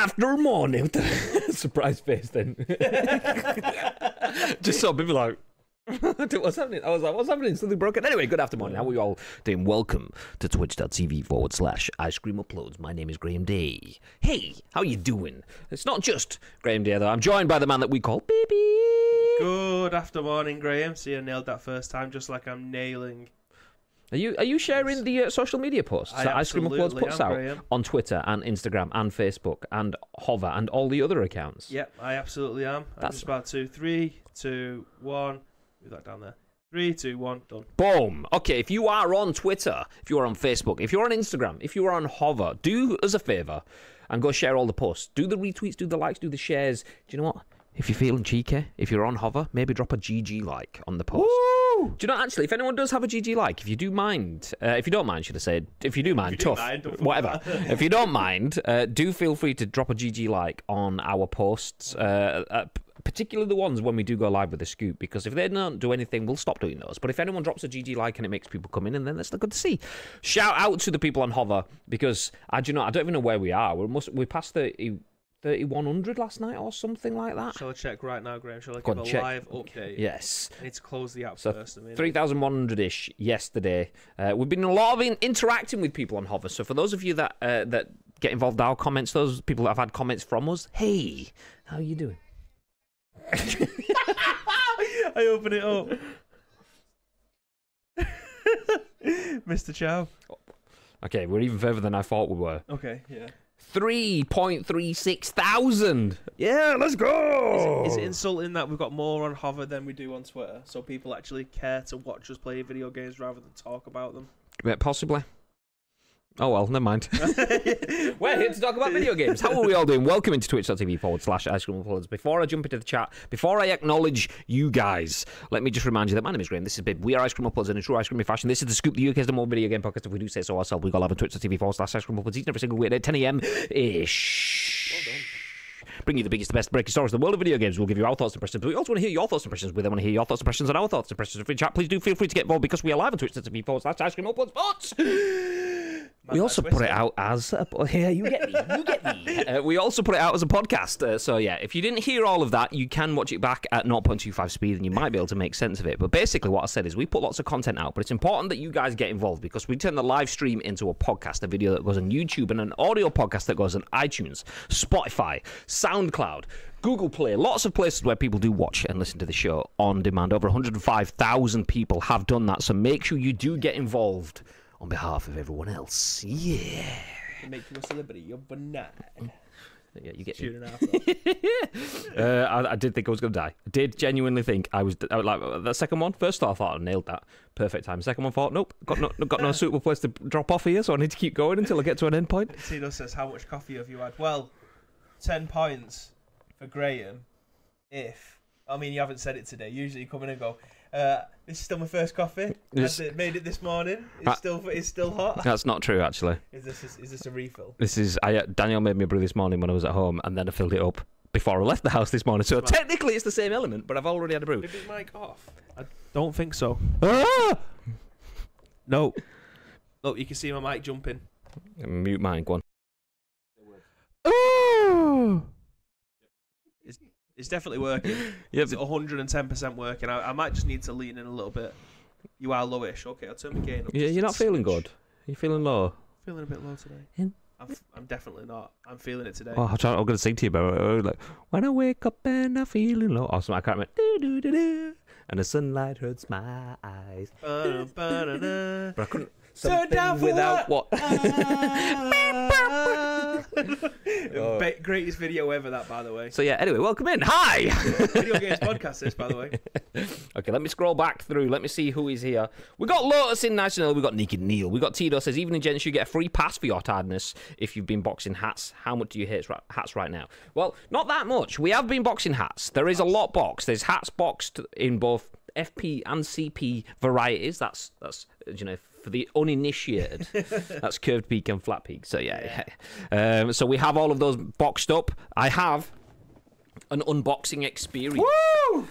after morning. Surprise face then. Just so people like, what's happening? I was like, what's happening? Something broken? Anyway, good after morning. How are you all doing? Welcome to twitch.tv/Ice Cream Uploads. My name is Graham Day. Hey, how you doing? It's not just Graham Day, though. I'm joined by the man that we call Baby. Good after morning, Graham. See, I nailed that first time, just like I'm nailing. Are you sharing the social media posts that Ice Cream Uploads puts out Graham. On Twitter and Instagram and Facebook and Hover and all the other accounts? Yep, I absolutely am. I'm just about to. 3, 2, 1. Move that down there. 3, 2, 1. Done. Boom. Okay, if you are on Twitter, if you are on Facebook, if you're on Instagram, if you are on Hover, do us a favour and go share all the posts. Do the retweets, do the likes, do the shares. Do you know what? If you're feeling cheeky, if you're on Hover, maybe drop a GG like on the post. Woo! Do you know, actually, if anyone does have a GG like, if you do mind, if you don't mind, should I say, if you do mind, tough, whatever. If you don't mind, do feel free to drop a GG like on our posts, particularly the ones when we do go live with the scoop, because if they don't do anything, we'll stop doing those. But if anyone drops a GG like and it makes people come in, and then that's good to see. Shout out to the people on Hover, because I don't even know where we are. We passed 3,100 last night or something like that. Shall I check right now, Graham? Shall I give a live update? Yes. I need to close the app first. 3,100-ish yesterday. We've been a lot of interacting with people on Hover. So for those of you that get involved in our comments, those people that have had comments from us, hey, how are you doing? I open it up. Mr. Chow. Okay, we're even further than I thought we were. Okay, yeah. 3.36 thousand. Yeah, let's go. Is it insulting that we've got more on Hover than we do on Twitter? So people actually care to watch us play video games rather than talk about them? Possibly. Oh well, never mind. We're here to talk about video games. How are we all doing? Welcome into twitch.tv/Ice Cream Uploads. Before I jump into the chat, before I acknowledge you guys, let me just remind you that my name is Graham. This is Bib. We are Ice Cream Uploads in a true Ice Cream fashion. This is the scoop, the UK's the more video game podcast. If we do say so ourselves, we go live on twitch.tv/Ice Cream Uploads each and every single weekday at 10 AM ish. Well done. Bring you the biggest, the best breaking stories in the world of video games. We'll give you our thoughts and impressions, but we also want to hear your thoughts and impressions. We then want to hear your thoughts and impressions and our thoughts and impressions. If you chat, please do feel free to get involved because we are live on twitch.tv/Ice Cream Uploads. But we also put it out as yeah, you get me. We also put it out as a podcast. So yeah, if you didn't hear all of that, you can watch it back at 0.25 speed, and you might be able to make sense of it. But basically, what I said is we put lots of content out, but it's important that you guys get involved because we turn the live stream into a podcast, a video that goes on YouTube, and an audio podcast that goes on iTunes, Spotify, SoundCloud, Google Play, lots of places where people do watch and listen to the show on demand. Over 105,000 people have done that, so make sure you do get involved on behalf of everyone else. Yeah. Make you a celebrity overnight. Yeah, you get Shooting out. I did think I was going to die. I did genuinely think I was like the second one. First thought, I thought I nailed that. Perfect time. Second one, thought, nope, got no suitable place to drop off here, so I need to keep going until I get to an end point. Tino says, how much coffee have you had? Well, 10 points for Graham. I mean, you haven't said it today. Usually you come in and go, this is still my first coffee. I made it this morning. It's still hot. That's not true, actually. Is this a refill? This is Daniel made me a brew this morning when I was at home, and then I filled it up before I left the house this morning. So technically it's the same element, but I've already had a brew. Is his mic off? I don't think so. Ah! No. Look, you can see my mic jumping. Mute mine, go on. Oh! It's definitely working. Yep. It's 110% working. I might just need to lean in a little bit. You are lowish. Okay, I'll turn the gain up. Yeah, you're not feeling good. You're feeling low. Feeling a bit low today. I'm definitely not. I'm feeling it today. Oh, I'm going to sing to you about it. Like, when I wake up and I'm feeling low. Oh, I can't remember. Do, and the sunlight hurts my eyes. But I couldn't. Something without what? Greatest video ever, that, by the way. So yeah, anyway, welcome in. Hi! Video games podcast, this, by the way. Okay, let me scroll back through. Let me see who is here. We got Lotus in National. We got Naked Neil. We got Tito says, evening gents, you get a free pass for your tiredness if you've been boxing hats. How much do you hate hats right now? Well, not that much. We have been boxing hats. There is a lot boxed. There's hats boxed in both FP and CP varieties. That's you know, for the uninitiated. That's curved peak and flat peak. So yeah. So we have all of those boxed up. I have an unboxing experience. Woo!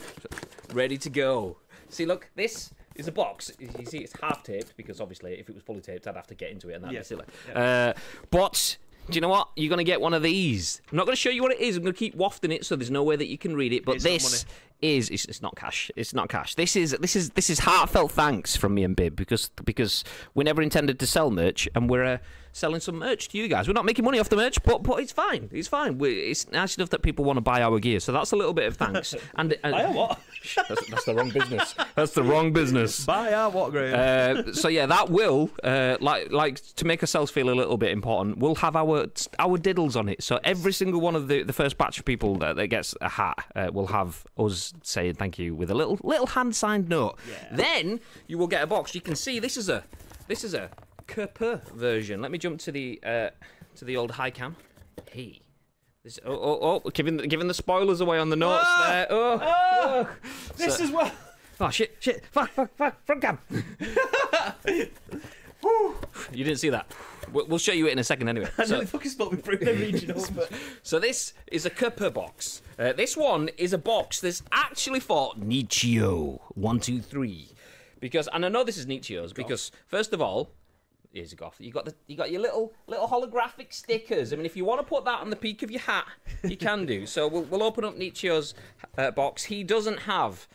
Ready to go. See, look, this is a box. You see, it's half taped because obviously, if it was fully taped, I'd have to get into it, and that'd be silly. Yeah. But Do you know what? You're going to get one of these. I'm not going to show you what it is. I'm going to keep wafting it so there's no way that you can read it. But this is it's not cash. It's not cash. This is heartfelt thanks from me and Bib because we never intended to sell merch and we're selling some merch to you guys. We're not making money off the merch, but it's fine. It's fine. It's nice enough that people want to buy our gear. So that's a little bit of thanks. And buy our what? That's the wrong business. That's the wrong business. Buy our what, Graham? So yeah, that will like to make ourselves feel a little bit important. We'll have our diddles on it. So every single one of the first batch of people that gets a hat will have us saying thank you with a little hand signed note. Yeah. Then you will get a box. You can see this is a Kappelman version. Let me jump to the old high cam. Hey. This, giving the spoilers away on the notes there. This is what. Oh shit! Fuck! Front cam. You didn't see that. We'll show you it in a second anyway. I nearly fucking spilled me through the regional. So this is a Kappelman box. This one is a box that's actually for Nichio 1, 2, 3, and I know this is Nichio's because first of all. Here's a goth. You got your little holographic stickers. I mean, if you want to put that on the peak of your hat, you can do. So we'll open up Nichio's box. He doesn't have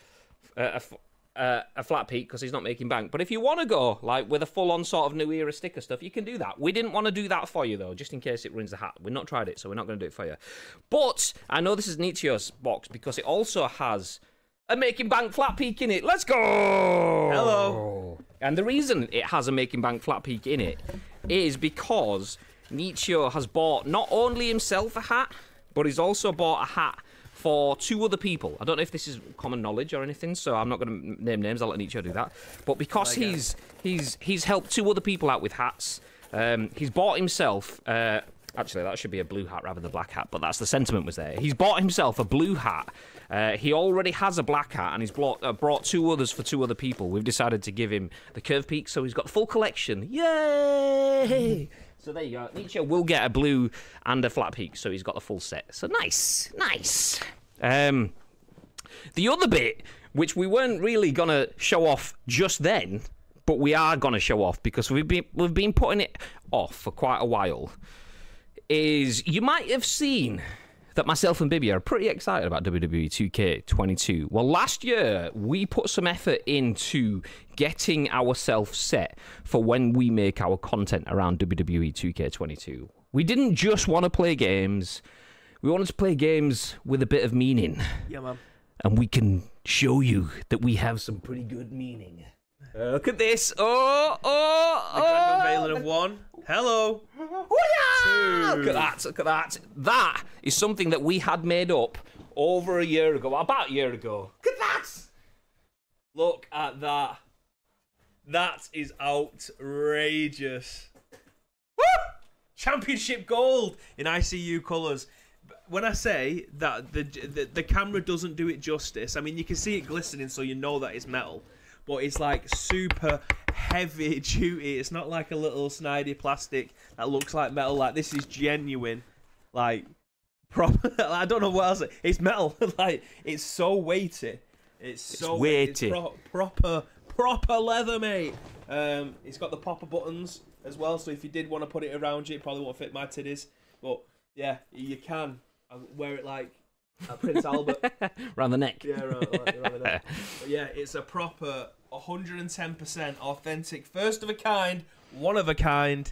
a flat peak because he's not making bank. But if you want to go like with a full-on sort of new era sticker stuff, you can do that. We didn't want to do that for you though, just in case it ruins the hat. We've not tried it, so we're not going to do it for you. But I know this is Nichio's box because it also has a making bank flat peak in it. Let's go! Hello. And the reason it has a making bank flat peak in it is because Nichio has bought not only himself a hat, but he's also bought a hat for 2 other people. I don't know if this is common knowledge or anything, so I'm not going to name names. I'll let Nichio do that. But because he's helped 2 other people out with hats, he's bought himself. Actually, that should be a blue hat rather than a black hat, but that's the sentiment was there. He's bought himself a blue hat. He already has a black hat, and he's brought 2 others for 2 other people. We've decided to give him the curve peak, so he's got the full collection. Yay! So there you go. Nichio will get a blue and a flat peak, so he's got the full set. So nice. The other bit, which we weren't really going to show off just then, but we are going to show off because we've been putting it off for quite a while, is you might have seen that myself and Bibby are pretty excited about WWE 2K22. Well, last year, we put some effort into getting ourselves set for when we make our content around WWE 2K22. We didn't just want to play games. We wanted to play games with a bit of meaning. Yeah, man. And we can show you that we have some pretty good meaning. Look at this. The grand unveiling of 1. Hello. 2. Look at that. That is something that we had made up over a year ago. About a year ago. Look at that. Look at that. That is outrageous. Woo! Championship gold in ICU colours. When I say that the camera doesn't do it justice, I mean, you can see it glistening, so you know that it's metal. But it's like super heavy duty. It's not like a little snidey plastic that looks like metal. Like, this is genuine, like, proper. I don't know what else. It's metal. Like, it's so weighty. It's so weighty. It's proper leather, mate. It's got the popper buttons as well. So if you did want to put it around you, it probably won't fit my titties. But yeah, you can. I wear it like Prince Albert. Around the neck. Yeah, around the neck. But yeah, it's a proper 110% authentic, first of a kind, one of a kind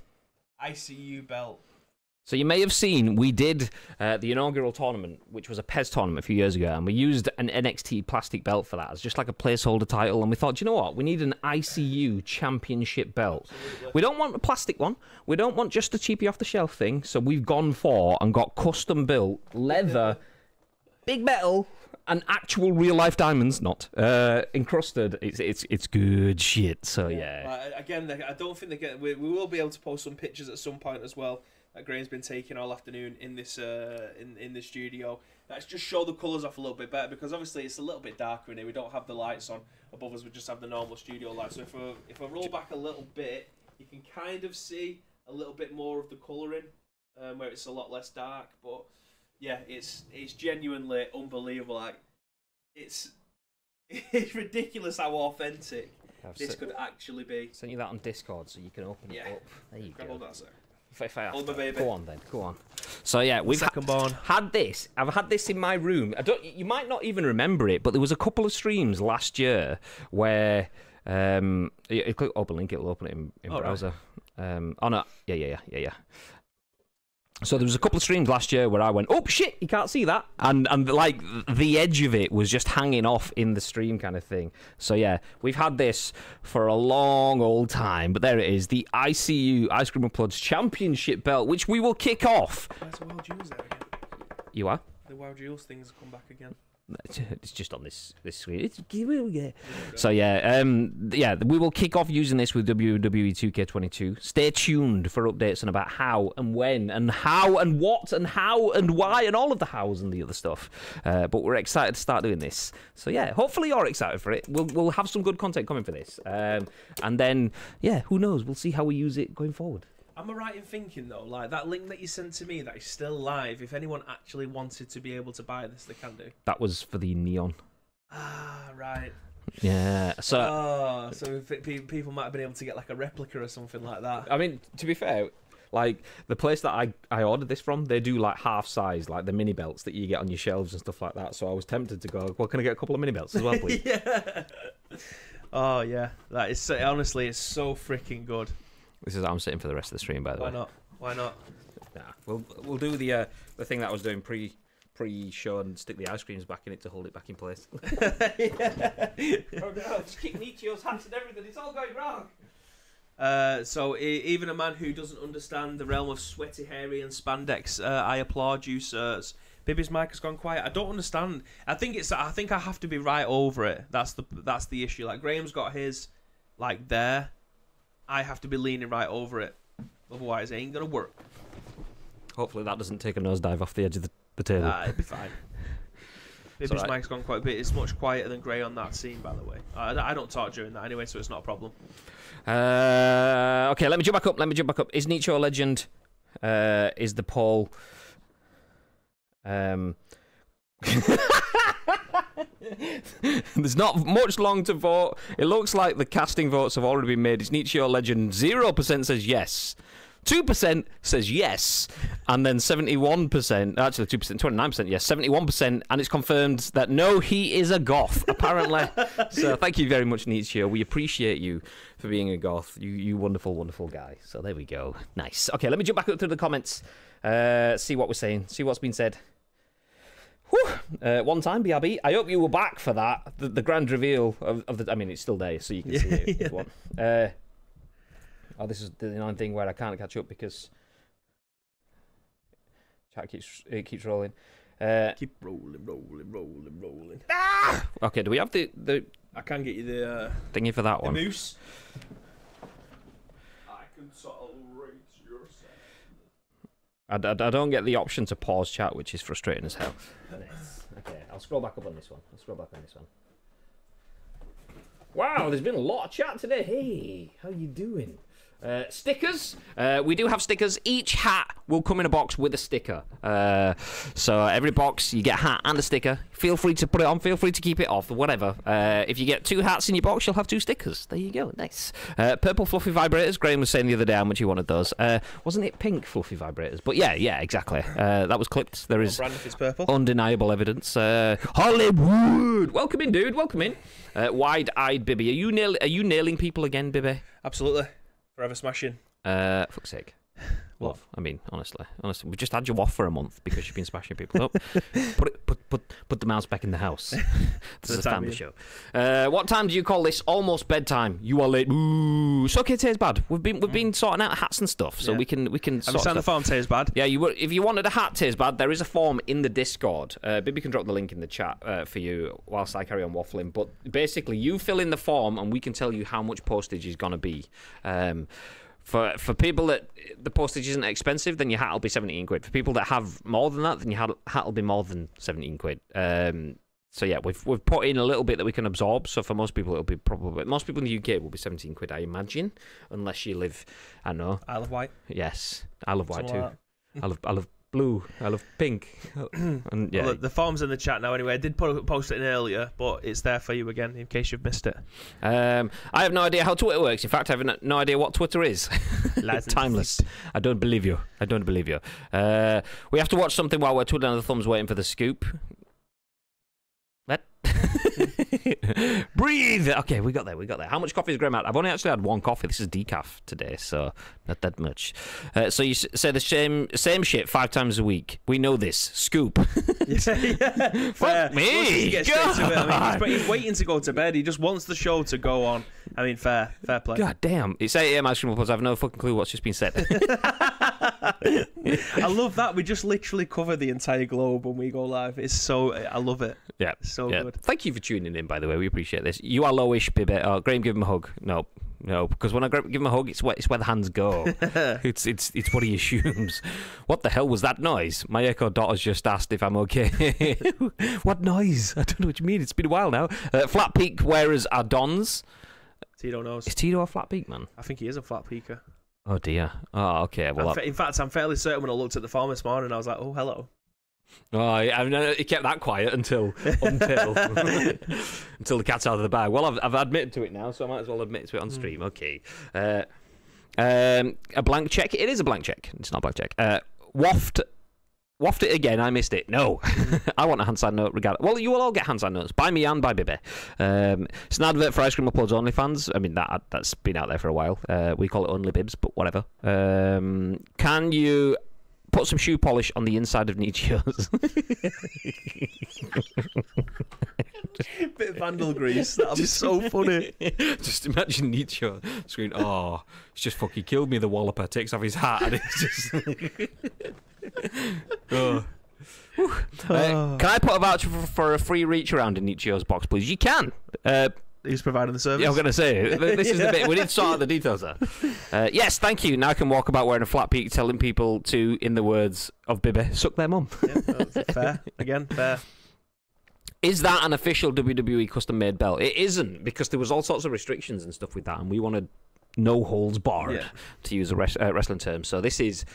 ICU belt. So you may have seen we did the inaugural tournament, which was a PES tournament a few years ago, and we used an NXT plastic belt for that as just like a placeholder title. And we thought, you know what? We need an ICU championship belt. Absolutely. We don't want a plastic one. We don't want just a cheapy off the shelf thing. So we've gone for and got custom built leather, big metal, and actual real life diamonds, not encrusted. It's good shit. So yeah. Again, I don't think we will be able to post some pictures at some point as well. That Graham's been taking all afternoon in this in the studio. Let's just show the colours off a little bit better, because obviously it's a little bit darker in here. We don't have the lights on above us. We just have the normal studio lights. So if I roll back a little bit, you can kind of see a little bit more of the colouring, where it's a lot less dark. But yeah, it's genuinely unbelievable. Like, it's ridiculous how authentic this could actually be. Sent you that on Discord so you can open it up. There you go. Hold that, sir. If I have Hold my baby. Go on then. Go on. So yeah, we've had this. I've had this in my room. You might not even remember it, but there was a couple of streams last year where you click open link, it'll open it in browser. Right. Oh no, yeah. So there was a couple of streams last year where I went, oh shit, you can't see that, and like the edge of it was just hanging off in the stream kind of thing. So yeah, we've had this for a long old time, but there it is, the ICU Ice Cream Uploads Championship belt, which we will kick off. There's a Wild Jules there again. You are? The Wild Jules things come back again. It's just on this screen. So yeah, we will kick off using this with WWE 2K22. Stay tuned for updates on about how and when and how and what and how and why and all of the hows and the other stuff. But we're excited to start doing this. So yeah, hopefully you're excited for it. We'll have some good content coming for this. And then yeah, who knows? We'll see how we use it going forward. Am I right in thinking, though, like, that link that you sent to me that is still live, if anyone actually wanted to be able to buy this, they can do? That was for the Neon. Ah, right. Yeah. So people might have been able to get, like, a replica or something like that. I mean, to be fair, like, the place that I ordered this from, they do, like, half-size, like, the mini belts that you get on your shelves and stuff like that. So I was tempted to go, well, can I get a couple of mini belts as well, please? Yeah. Oh, yeah. That is, honestly, it's so freaking good. This is how I'm sitting for the rest of the stream, by the way. Why not? Nah, we'll do the thing that I was doing pre-show and stick the ice creams back in it to hold it back in place. Oh no, just kick Nietzsche's hats and everything. It's all going wrong. So even a man who doesn't understand the realm of sweaty, hairy, and spandex, I applaud you, sirs. Bibby's mic has gone quiet. I don't understand. I think I have to be right over it. That's the issue. Like, Graham's got his like there. I have to be leaning right over it, otherwise it ain't gonna work. Hopefully that doesn't take a nosedive off the edge of the table. It'll be fine. Bibby's right. mic's gone quite a bit. It's much quieter than Gray on that scene, by the way. I don't talk during that anyway, so it's not a problem. Okay, let me jump back up. Is Nietzsche a legend? Is the poll? There's not much long to vote. It looks like the casting votes have already been made. Is Nietzsche your legend? 0% says yes. 2% says yes. And then 71%, actually 2%, 29% yes. 71%, and it's confirmed that no, he is a goth, apparently. So thank you very much, Nietzsche. We appreciate you for being a goth. You wonderful, wonderful guy. So there we go. Nice. Okay, let me jump back up through the comments. See what we're saying. See what's been said. Whew. One time, BRB. I hope you were back for that. The grand reveal of the. I mean, it's still there, so you can see it. If you want. This is the annoying thing where I can't catch up because chat keeps rolling. Keep rolling. Ah! Okay, do we have the? I can get you the thingy for that one. The moose. I can tolerate your sound. I don't get the option to pause chat, which is frustrating as hell. Okay, I'll scroll back up on this one. Wow, there's been a lot of chat today. Hey, how you doing? Stickers. We do have stickers. Each hat will come in a box with a sticker. So every box, you get a hat and a sticker. Feel free to put it on. Feel free to keep it off. Whatever. If you get 2 hats in your box, you'll have 2 stickers. There you go. Nice. Purple fluffy vibrators. Graham was saying the other day how much he wanted those. Wasn't it pink fluffy vibrators? But yeah, exactly. That was clipped. There is purple. Undeniable evidence. Hollywood. Welcome in, dude. Welcome in. Wide-eyed Bibby. Are you nailing people again, Bibby? Absolutely. Forever smashing. Fuck's sake. What? I mean, honestly, we just had you off for a month because you've been smashing people up. Put the mouse back in the house. This is a family show. What time do you call this? Almost bedtime. You are late. Ooh, it's okay. Tay's bad. We've been sorting out hats and stuff, so we can. I'm signed the form. Tay's bad. Yeah, if you wanted a hat, Tay's bad. There is a form in the Discord. Bibby can drop the link in the chat for you whilst I carry on waffling. But basically, you fill in the form, and we can tell you how much postage is gonna be. For people that the postage isn't expensive, then your hat will be 17 quid. For people that have more than that, then your hat will be more than 17 quid. So yeah, we've put in a little bit that we can absorb. So for most people, it'll be probably most people in the UK will be 17 quid, I imagine, unless you live, I don't know, Isle of Wight. Yes, Isle of Wight too. I love blue. I love pink. And yeah, Well, the form's in the chat now anyway. I did post it in earlier, but it's there for you again in case you've missed it. I have no idea how Twitter works. In fact, I have no idea what Twitter is. Timeless. I don't believe you. I don't believe you. We have to watch something while we're twiddling the thumbs waiting for the scoop. What? Breathe. Okay, we got there. How much coffee has Graham had? I've only actually had one coffee. This is decaf today, so not that much. So you say the same shit 5 times a week. We know this. Scoop. Yeah. Fuck me. He gets straight to it. I mean, he's waiting to go to bed. He just wants the show to go on. I mean, fair play. God damn. It's 8 a.m. Ice Cream Plus. I have no fucking clue what's just been said. I love that. We just literally cover the entire globe when we go live. It's so... I love it. Yeah. It's so good. Thank you for tuning in, by the way. We appreciate this. You are lowish, Bibby. Oh, Graham, give him a hug. No, because when I give him a hug, it's where the hands go. it's what he assumes. What the hell was that noise? My echo daughter's just asked if I'm okay. What noise? I don't know what you mean. It's been a while now. Flat peak wearers are dons. Tito knows. Is Tito a flat peak man? I think he is a flat peaker. Oh dear. Oh, okay. Well, in fact, I'm fairly certain when I looked at the form this morning, I was like, oh, hello. Oh, he kept that quiet until the cat's out of the bag. Well, I've admitted to it now, so I might as well admit to it on stream. Okay. A blank check. It is a blank check. It's not a blank check. Waft it again. I missed it. No. I want a hand sign note regardless. Well, you will all get hand sign notes by me and by Bibby. It's an advert for Ice Cream Uploads OnlyFans. I mean, that's been out there for a while. We call it Only Bibs, but whatever. Can you put some shoe polish on the inside of Nietzsche's? Bit of vandal grease. That'll be so funny. Just imagine Nietzsche screaming, "Oh, he's just fucking killed me." The walloper takes off his hat and it's just. Oh. Can I put a voucher for a free reach around in Nietzsche's box, please? You can. He's providing the service. Yeah, I'm going to say, this is the bit. We need to sort out the details there. Yes, thank you. Now I can walk about wearing a flat peak, telling people to, in the words of Bibby, suck their mum. Yeah, fair. Again, fair. Is that an official WWE custom-made belt? It isn't, because there was all sorts of restrictions and stuff with that, and we wanted no holds barred, to use a wrestling term. So this is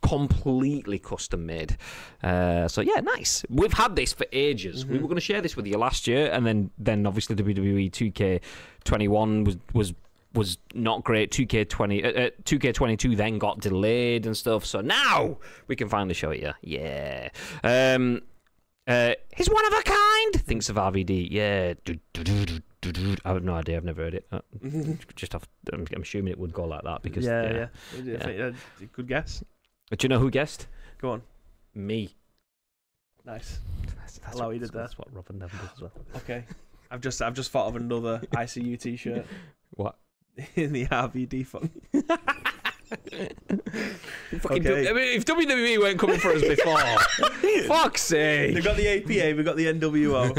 completely custom made. So yeah, nice. We've had this for ages. We were going to share this with you last year, and then obviously WWE 2K21 was not great. 2K22 then got delayed and stuff. So now we can finally show it you. Yeah. He's one of a kind. Thinks of RVD. Yeah. I have no idea. I've never heard it. I'm assuming it would go like that because yeah. Good guess. Do you know who guessed? Go on. Me. Nice. That's what you did there. That's what Robin never does as well. Okay. I've just thought of another ICU t-shirt. What? In the RVD font. Okay. I mean, if WWE weren't coming for us before, fuck's sake. They've got the APA, we've got the NWO.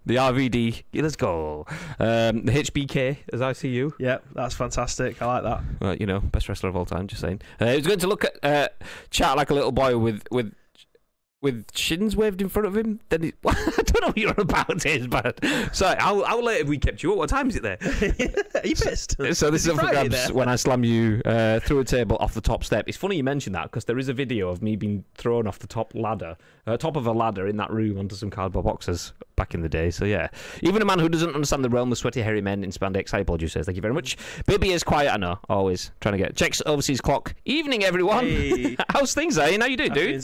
The RVD, let's go. The HBK as ICU. Yeah, that's fantastic. I like that. Well, best wrestler of all time, just saying. He was going to look at chat like a little boy with shins waved in front of him. Then I don't know what you're on about, but sorry, how late have we kept you up? What time is it there? Are you pissed? So this is up for grabs when I slam you through a table off the top step. It's funny you mention that because there is a video of me being thrown off the top of a ladder in that room onto some cardboard boxes back in the day. So yeah, even a man who doesn't understand the realm of sweaty hairy men in spandex. I apologize, says thank you very much. Baby is quiet, I know, always trying to get checks overseas clock. Evening, everyone. Hey. How's things, Ian? How you doing, dude?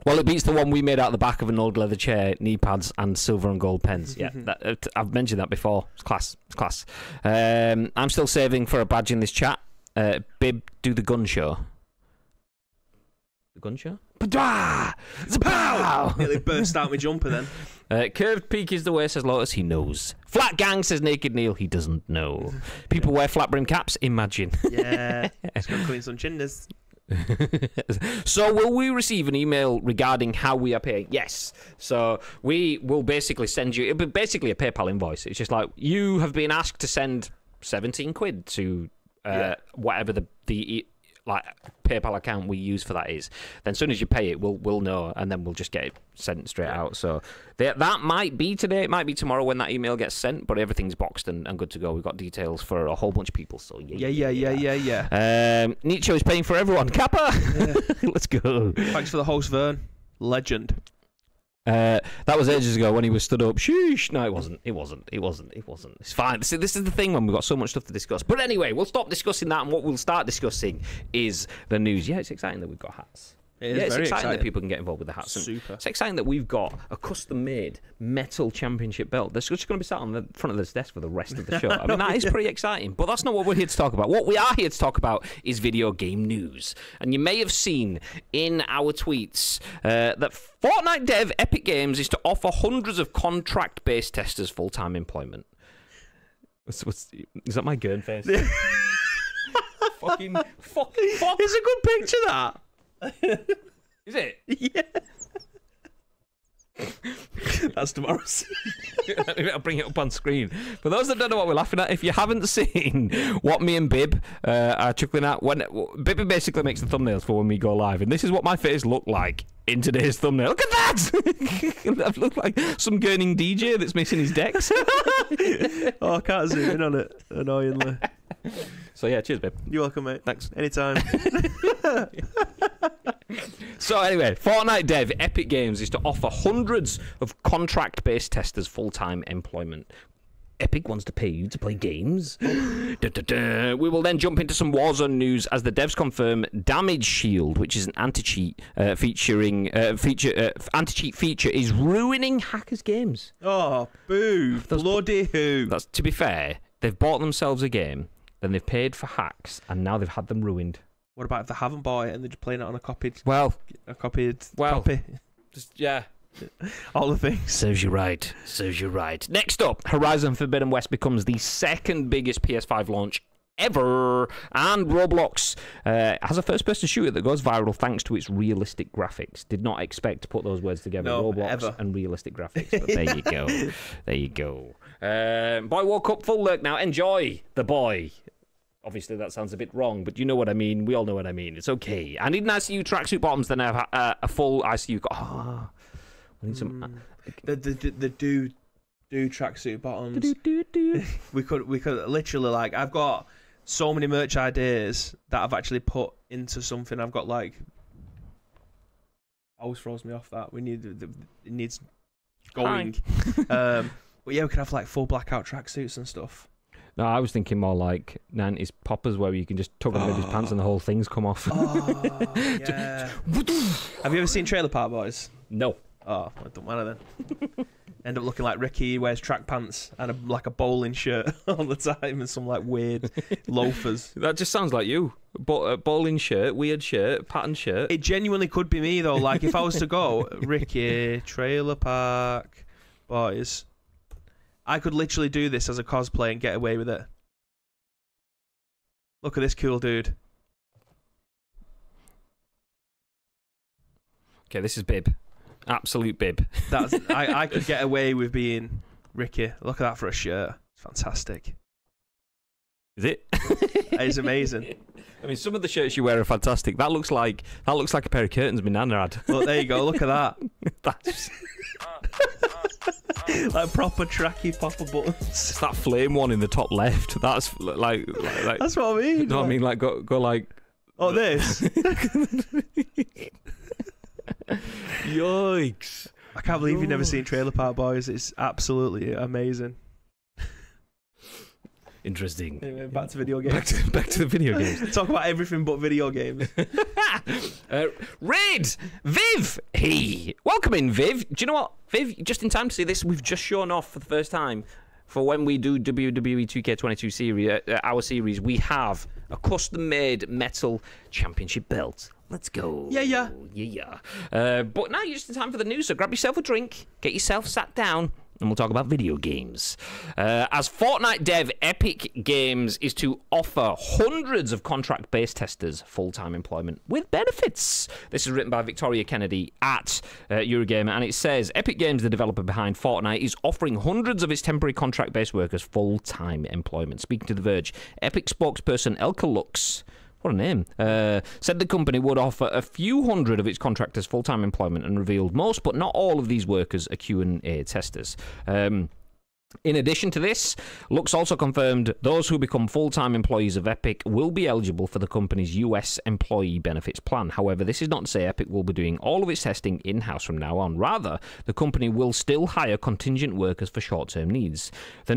Well, it beats the one we made out the back of an old leather chair, knee pads, and silver and gold pens. Yeah, I've mentioned that before. It's class. I'm still saving for a badge in this chat. Bib, do the gun show. The gun show? Zapow! Nearly burst out my jumper then. Curved peak is the way, says Lotus. He knows. Flat gang, says Naked Neil. He doesn't know. People wear flat brim caps. Imagine. Yeah. It's got to clean some chinders. So will we receive an email regarding how we are paying? Yes. So we will basically send you, it'll be basically a PayPal invoice. It's just like, you have been asked to send 17 quid to whatever the like PayPal account we use for that is, then as soon as you pay it, we'll know, and then we'll just get it sent straight out. So that might be today, it might be tomorrow when that email gets sent, but everything's boxed and good to go. We've got details for a whole bunch of people. So Yeah. Nietzsche is paying for everyone. Kappa, let's go. Thanks for the host, Vern. Legend. That was ages ago when he was stood up. Sheesh. No, it wasn't. It's fine. See, this is the thing when we've got so much stuff to discuss. But anyway, we'll stop discussing that, and what we'll start discussing is the news. Yeah, it's exciting that we've got hats. It's very exciting that exciting people can get involved with the hats. Super. It's exciting that we've got a custom-made metal championship belt that's just going to be sat on the front of this desk for the rest of the show. I mean, that is pretty exciting, but that's not what we're here to talk about. What we are here to talk about is video game news. And you may have seen in our tweets that Fortnite dev Epic Games is to offer hundreds of contract-based testers full-time employment. Is that my gurn face? fucking. It's a good picture, that. Is it? Yeah. That's tomorrow's. I'll bring it up on screen. For those that don't know what we're laughing at, if you haven't seen what me and Bib are chuckling at, when Bib basically makes the thumbnails for when we go live, and this is what my face looked like in today's thumbnail. Look at that! I've looked like some gurning DJ that's missing his decks. Oh, I can't zoom in on it, annoyingly. So yeah, cheers, Bib. You're welcome, mate. Thanks. Anytime. So anyway, Fortnite dev Epic Games is to offer hundreds of contract-based testers full-time employment. Epic wants to pay you to play games. We will then jump into some Warzone news as the devs confirm Damage Shield, which is an anti-cheat anti-cheat feature, is ruining hackers' games. Oh, boo! Bloody who? That's, to be fair, they've bought themselves a game, then they've paid for hacks, and now they've had them ruined. What about if they haven't bought it and they're just playing it on a copied? Copy. Yeah. All the things. Serves you right. Next up, Horizon Forbidden West becomes the second biggest PS5 launch ever, and Roblox has a first-person shooter that goes viral thanks to its realistic graphics. Did not expect to put those words together, Roblox ever. And realistic graphics, but there you go. Boy woke up full lurk now. Enjoy the boy. Obviously, that sounds a bit wrong, but you know what I mean. We all know what I mean. It's okay. I need an ICU tracksuit bottoms, then I have a full ICU. I need some. The do tracksuit bottoms. We could literally, like, I've got so many merch ideas that I've actually put into something. I've got, like, always throws me off that. It needs going. But yeah, we could have like full blackout tracksuits and stuff. No, I was thinking more like 90s poppers where you can just tug on his pants and the whole thing's come off. Oh, yeah. Have you ever seen Trailer Park Boys? No. Oh, it don't matter then. End up looking like Ricky. He wears track pants and a bowling shirt all the time and some like weird loafers. That just sounds like you. Bowling shirt, weird shirt, patterned shirt. It genuinely could be me though. Like if I was to go, Ricky, Trailer Park Boys, I could literally do this as a cosplay and get away with it. Look at this cool dude. Okay, this is Bib. Absolute Bib. I could get away with being Ricky. Look at that for a shirt. It's fantastic. Is it? It's amazing. I mean, some of the shirts you wear are fantastic. That looks like a pair of curtains my nana had. Well, there you go. Look at that. That's like proper tracky popper buttons. It's that flame one in the top left. That's like that's what I mean. You know what I mean? Like go like. Oh, this. Yikes! I can't believe you've never seen Trailer Park Boys. It's absolutely amazing. Interesting. Anyway, back to video games. Back to the video games. Talk about everything but video games. Raid! Viv! Hey! Welcome in, Viv. Do you know what? Viv, just in time to see this, we've just shown off for the first time for when we do WWE 2K22 series, our series, we have a custom-made metal championship belt. Let's go. Yeah. But now you're just in time for the news, so grab yourself a drink, get yourself sat down, and we'll talk about video games. As Fortnite dev Epic Games is to offer hundreds of contract-based testers full-time employment with benefits. This is written by Victoria Kennedy at Eurogamer, and it says, Epic Games, the developer behind Fortnite, is offering hundreds of its temporary contract-based workers full-time employment. Speaking to The Verge, Epic spokesperson Elka Lux... What a name. Said the company would offer a few hundred of its contractors full-time employment and revealed most, but not all of these workers are Q&A testers. In addition to this, Lux also confirmed those who become full-time employees of Epic will be eligible for the company's US employee benefits plan. However, this is not to say Epic will be doing all of its testing in-house from now on. Rather, the company will still hire contingent workers for short-term needs. This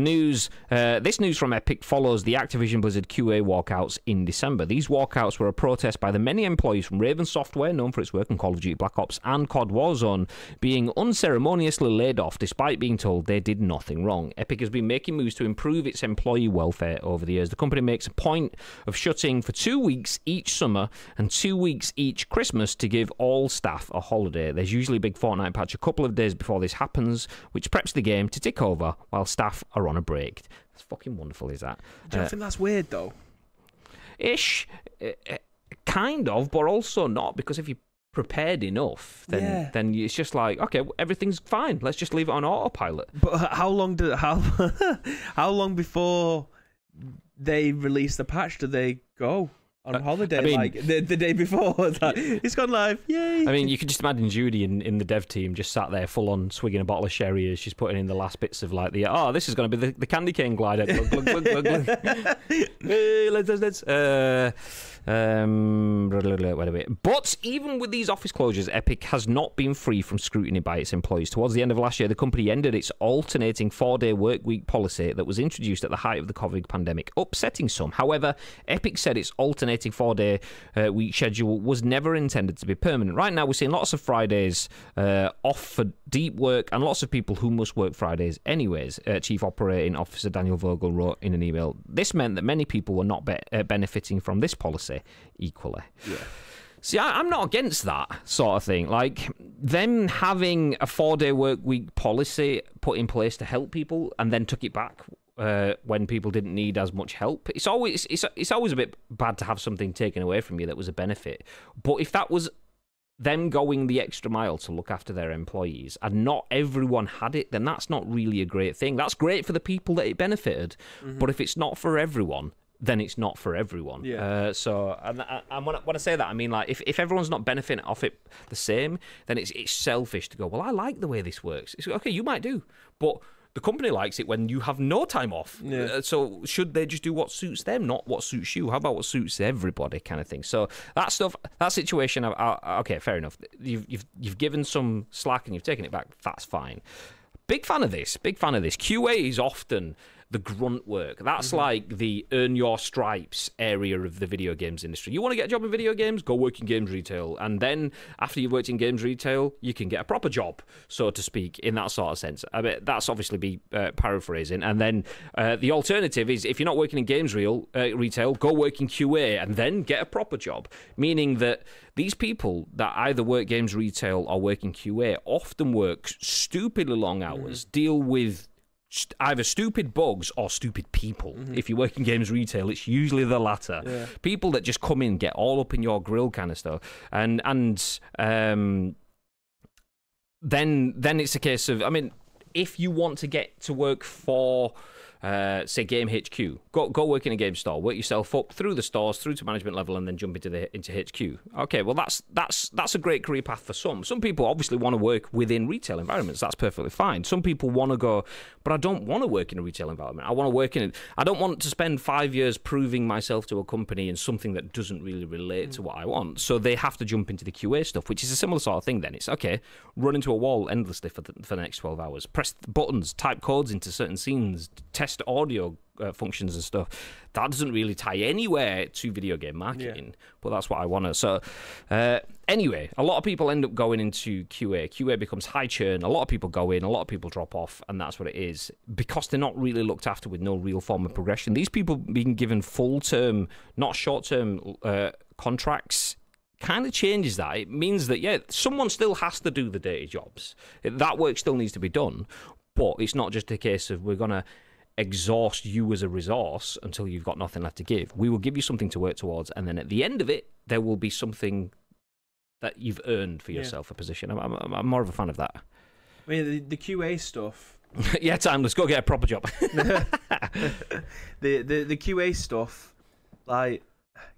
news from Epic follows the Activision Blizzard QA walkouts in December. These walkouts were a protest by the many employees from Raven Software, known for its work on Call of Duty Black Ops and COD Warzone, being unceremoniously laid off despite being told they did nothing wrong. Epic has been making moves to improve its employee welfare over the years. The company makes a point of shutting for 2 weeks each summer and 2 weeks each Christmas to give all staff a holiday. There's usually a big Fortnite patch a couple of days before this happens, which preps the game to tick over while staff are on a break. That's fucking wonderful, is that? Do you think that's weird, though? Ish. Kind of, but also not, because if you prepared enough, then it's just like, okay, everything's fine. Let's just leave it on autopilot. But how long before they release the patch do they go on holiday? I mean, like the day before, it's gone live. Yay! I mean, you could just imagine Judy in the dev team just sat there full on swigging a bottle of sherry as she's putting in the last bits of like this is going to be the candy cane glider. Glug, glug, glug, glug, glug. Hey, let's. But even with these office closures, Epic has not been free from scrutiny by its employees. Towards the end of last year, the company ended its alternating 4-day work week policy that was introduced at the height of the COVID pandemic, upsetting some. However, Epic said its alternating 4-day week schedule was never intended to be permanent. Right now, we're seeing lots of Fridays off for deep work and lots of people who must work Fridays anyways, Chief Operating Officer Daniel Vogel wrote in an email. This meant that many people were not benefiting from this policy equally. Yeah. See, I'm not against that sort of thing. Like, them having a 4-day work week policy put in place to help people and then took it back when people didn't need as much help. It's always a bit bad to have something taken away from you that was a benefit. But if that was them going the extra mile to look after their employees and not everyone had it, then that's not really a great thing. That's great for the people that it benefited, but if it's not for everyone, then it's not for everyone. Yeah. And when I say that, I mean, like, if everyone's not benefiting off it the same, then it's selfish to go, well, I like the way this works. It's okay, you might do, but the company likes it when you have no time off. Yeah. So should they just do what suits them, not what suits you? How about what suits everybody, kind of thing? So that stuff, that situation, okay, fair enough. You've given some slack and you've taken it back. That's fine. Big fan of this. QA is often the grunt work. That's like the earn your stripes area of the video games industry. You want to get a job in video games? Go work in games retail. And then after you've worked in games retail, you can get a proper job, so to speak, in that sort of sense. I mean, that's obviously be paraphrasing. And then the alternative is, if you're not working in games retail, go work in QA and then get a proper job. Meaning that these people that either work games retail or work in QA often work stupidly long hours, deal with either stupid bugs or stupid people. If you work in games retail, it's usually the latter. Yeah. People that just come in, get all up in your grill kind of stuff. And then it's a case of, I mean, if you want to get to work for say Game HQ, go work in a game store, work yourself up through the stores, through to management level, and then jump into HQ. Okay, well that's a great career path for some. Some people obviously want to work within retail environments. That's perfectly fine. Some people want to go, but I don't want to work in a retail environment. I want to work in it. I don't want to spend 5 years proving myself to a company in something that doesn't really relate to what I want. So they have to jump into the QA stuff, which is a similar sort of thing. Then it's okay, run into a wall endlessly for the next 12 hours, press buttons, type codes into certain scenes, test audio functions and stuff. That doesn't really tie anywhere to video game marketing, but that's what I want to. So anyway, a lot of people end up going into QA. QA becomes high churn. A lot of people go in, a lot of people drop off, and that's what it is, because they're not really looked after with no real form of progression. These people being given full-term, not short-term contracts kind of changes that. It means that, someone still has to do the dirty jobs. That work still needs to be done, but it's not just a case of we're going to exhaust you as a resource until you've got nothing left to give. We will give you something to work towards, and then at the end of it, there will be something that you've earned for yourself, a position. I'm more of a fan of that. I mean, the QA stuff. Yeah, let's go get a proper job. the QA stuff, like,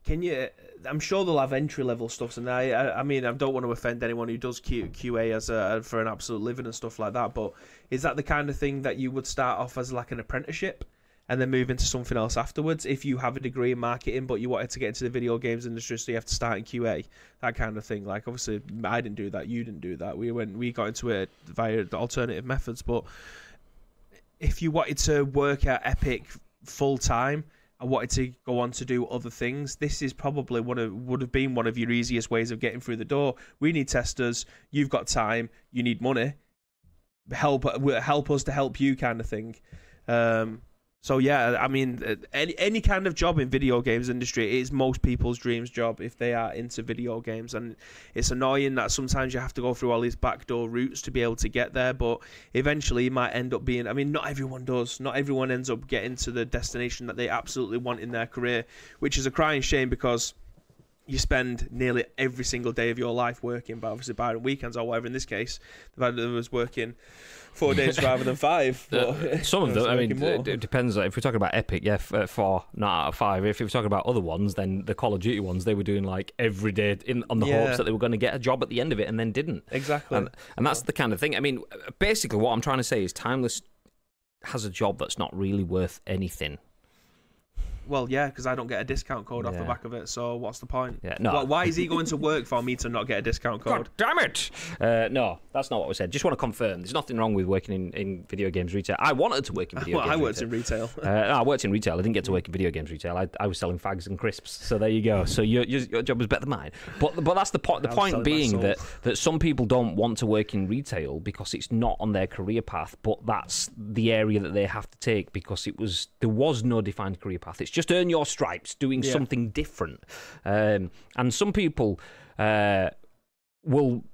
can you? I'm sure they'll have entry level stuff, and I mean, I don't want to offend anyone who does QA as for an absolute living and stuff like that. But is that the kind of thing that you would start off as like an apprenticeship, and then move into something else afterwards? If you have a degree in marketing, but you wanted to get into the video games industry, so you have to start in QA, that kind of thing. Like, obviously, I didn't do that. You didn't do that. We got into it via the alternative methods. But if you wanted to work at Epic full time, I wanted to go on to do other things, this is probably would have been one of your easiest ways of getting through the door. We need testers. You've got time. You need money. Help us to help you, kind of thing. So yeah, I mean, any kind of job in video games industry is most people's dreams job if they are into video games, and it's annoying that sometimes you have to go through all these backdoor routes to be able to get there, but eventually you might end up being, I mean, not everyone does. Not everyone ends up getting to the destination that they absolutely want in their career, which is a crying shame because you spend nearly every single day of your life working, but obviously by weekends or whatever. In this case, the fact that I was working 4 days rather than 5. But some of them, I mean, it depends. If we're talking about Epic, yeah, 4, not out of 5. If we're talking about other ones, then the Call of Duty ones, they were doing like every day on the hopes that they were going to get a job at the end of it, and then didn't. Exactly. And that's the kind of thing. I mean, basically, what I'm trying to say is Timeless has a job that's not really worth anything. Well, yeah, because I don't get a discount code off the back of it, so what's the point? Yeah, no. Why is he going to work for me to not get a discount code? God damn it! No, that's not what we said. Just want to confirm, there's nothing wrong with working in video games retail. I wanted to work in video games I worked in retail. No, I worked in retail. I didn't get to work in video games retail. I was selling fags and crisps, so there you go. So your job was better than mine. But that's the point. The point being that some people don't want to work in retail because it's not on their career path, but that's the area that they have to take because there was no defined career path. It's just earn your stripes doing something different. And some people will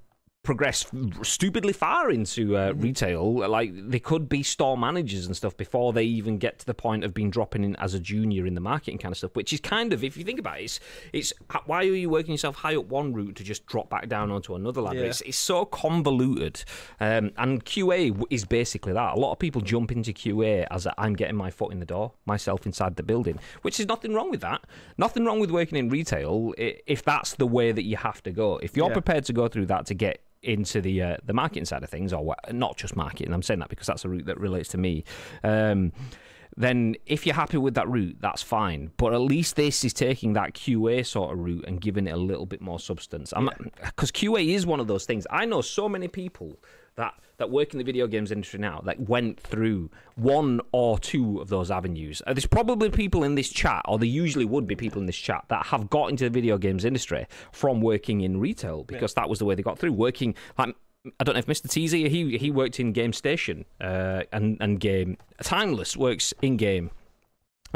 progress stupidly far into retail. Like, they could be store managers and stuff before they even get to the point of being dropping in as a junior in the marketing kind of stuff, which is kind of, if you think about it, it's why are you working yourself high up one route to just drop back down onto another ladder? It's so convoluted. And QA is basically that. A lot of people jump into QA as I'm getting my foot in the door, myself inside the building, which is nothing wrong with that. Nothing wrong with working in retail if that's the way that you have to go. If you're prepared to go through that to get into the marketing side of things, or not just marketing, I'm saying that because that's a route that relates to me, then if you're happy with that route, that's fine. But at least this is taking that QA sort of route and giving it a little bit more substance. Because QA is one of those things. I know so many people that work in the video games industry now that went through one or two of those avenues. There's probably people in this chat, or there usually would be people in this chat, that have got into the video games industry from working in retail because that was the way they got through. Working, like, I don't know if Mr. Teasy, he worked in Game Station and Game. Timeless works in Game.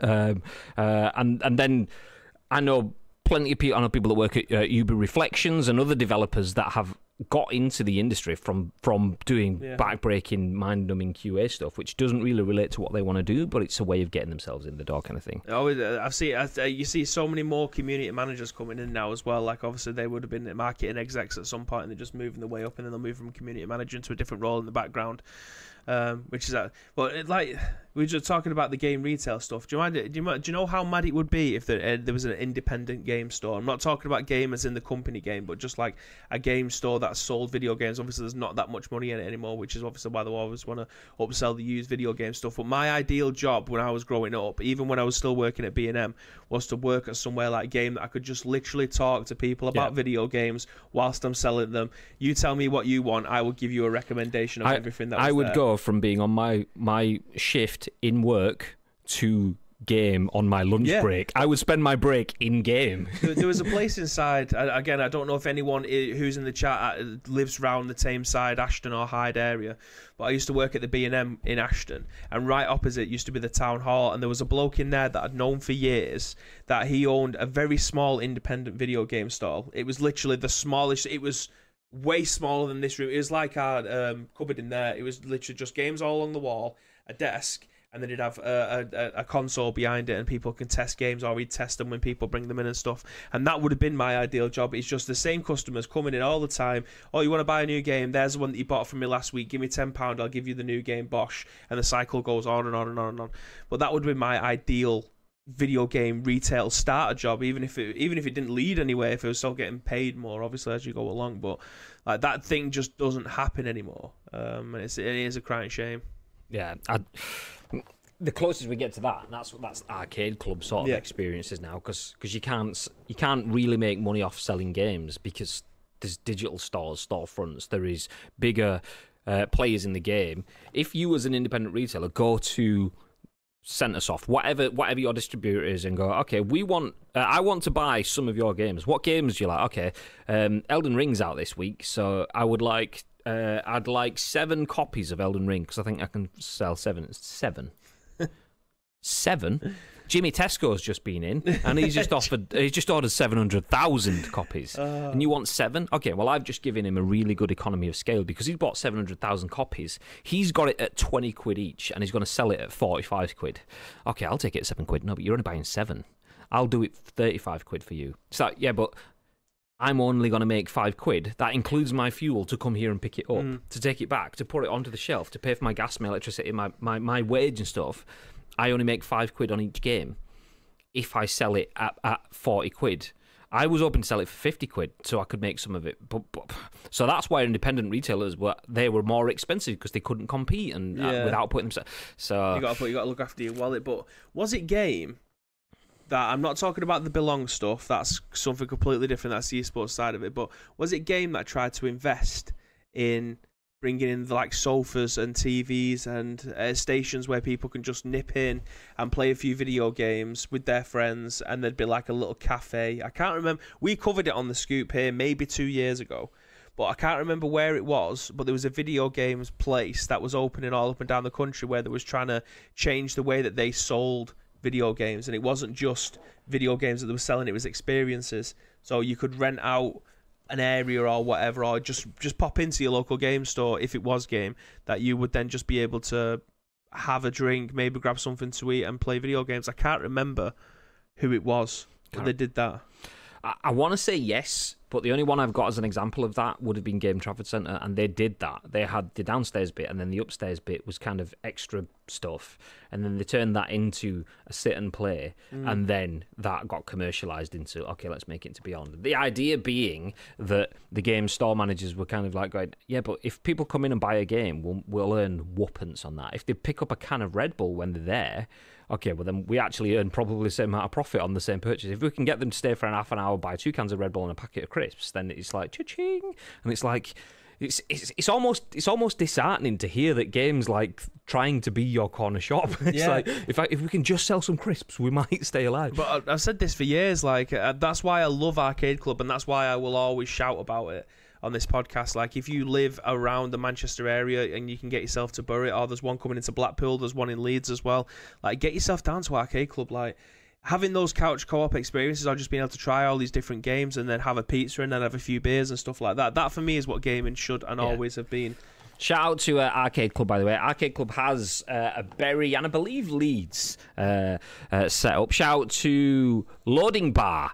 And then I know plenty of people. I know people that work at Uber Reflections and other developers that have got into the industry from doing backbreaking, mind-numbing QA stuff, which doesn't really relate to what they want to do, but it's a way of getting themselves in the door, kind of thing. Oh, you see so many more community managers coming in now as well. Like, obviously they would have been marketing execs at some point, and they're just moving their way up, and then they'll move from community manager into a different role in the background. Which is like we were just talking about the game retail stuff. Do you know how mad it would be if there was an independent game store? I'm not talking about game as in the company game, but just like a game store that sold video games. Obviously, there's not that much money in it anymore, which is obviously why they always want to upsell the used video game stuff. But my ideal job when I was growing up, even when I was still working at B&M, was to work at somewhere like Game that I could just literally talk to people about video games whilst I'm selling them. You tell me what you want, I will give you a recommendation of everything that was I would there. Go from being on my shift in work to Game on my lunch break. I would spend my break in Game. There was a place inside, again, I don't know if anyone who's in the chat lives around the Tameside, Ashton or Hyde area, but I used to work at the B&M in Ashton, and right opposite used to be the town hall, and there was a bloke in there that I'd known for years that he owned a very small independent video game stall. It was literally the smallest. It was way smaller than this room. It was like our cupboard in there. It was literally just games all along the wall, a desk, and then he'd have a console behind it, and people can test games, or he'd test them when people bring them in and stuff. And that would have been my ideal job. It's just the same customers coming in all the time. Oh, you want to buy a new game? There's the one that you bought from me last week. Give me £10. I'll give you the new game, bosh. And the cycle goes on and on and on and on. But that would have been my ideal video game retail starter job, even if it didn't lead anywhere, if it was still getting paid more, obviously, as you go along. But like that thing just doesn't happen anymore, and it is a crying shame. Yeah, the closest we get to that, and that's arcade club sort of experiences now, because you can't really make money off selling games because there's digital stores, storefronts, there is bigger players in the game. If you as an independent retailer go to Centresoft, whatever your distributor is, and go, okay, I want to buy some of your games. What games do you like? Okay, Elden Ring's out this week, so I'd like 7 copies of Elden Ring, because I think I can sell 7. It's 7. 7. Jimmy Tesco's just been in, and he's just ordered 700,000 copies, and you want 7? Okay, well, I've just given him a really good economy of scale, because he's bought 700,000 copies. He's got it at 20 quid each, and he's going to sell it at 45 quid. Okay, I'll take it at 7 quid. No, but you're only buying 7. I'll do it for 35 quid for you. So yeah, but I'm only going to make 5 quid. That includes my fuel to come here and pick it up, to take it back, to put it onto the shelf, to pay for my gas, my electricity, my wage and stuff. I only make 5 quid on each game if I sell it at 40 quid. I was hoping to sell it for 50 quid so I could make some of it. So that's why independent retailers were more expensive, because they couldn't compete and without putting themselves. So you got to look after your wallet. But was it game that, I'm not talking about the Belong stuff, that's something completely different, that's the esports side of it, but was it game that tried to invest in bringing in like sofas and TVs and stations where people can just nip in and play a few video games with their friends, and there'd be like a little cafe? I can't remember. We covered it on the Scoop here maybe 2 years ago, but I can't remember where it was. But there was a video games place that was opening all up and down the country where they was trying to change the way that they sold video games, and it wasn't just video games that they were selling, it was experiences. So you could rent out an area or whatever, or just pop into your local game store, if it was game, that you would then just be able to have a drink, maybe grab something to eat and play video games. I can't remember who it was that they did that. I want to say yes, but the only one I've got as an example of that would have been Game Trafford Centre, and they did that. They had the downstairs bit, and then the upstairs bit was kind of extra stuff, and then they turned that into a sit and play, and then that got commercialised into, okay, let's make it into Beyond. The idea being that the game store managers were kind of like going, yeah, but if people come in and buy a game, we'll earn whoppence on that. If they pick up a can of Red Bull when they're there, okay, well then we actually earn probably the same amount of profit on the same purchase. If we can get them to stay for an half an hour, buy 2 cans of Red Bull and a packet of crisps, then it's like cha-ching, and it's like it's almost disheartening to hear that games like trying to be your corner shop. It's like if we can just sell some crisps, we might stay alive. But I've said this for years. Like that's why I love Arcade Club, and that's why I will always shout about it on this podcast. Like, if you live around the Manchester area and you can get yourself to Bury, or there's one coming into Blackpool, there's one in Leeds as well, like, get yourself down to Arcade Club. Like, having those couch co-op experiences, or just being able to try all these different games and then have a pizza and then have a few beers and stuff like that, that for me is what gaming should and always have been. Shout out to Arcade Club, by the way. Arcade Club has a Bury and I believe Leeds set up. Shout out to Loading Bar,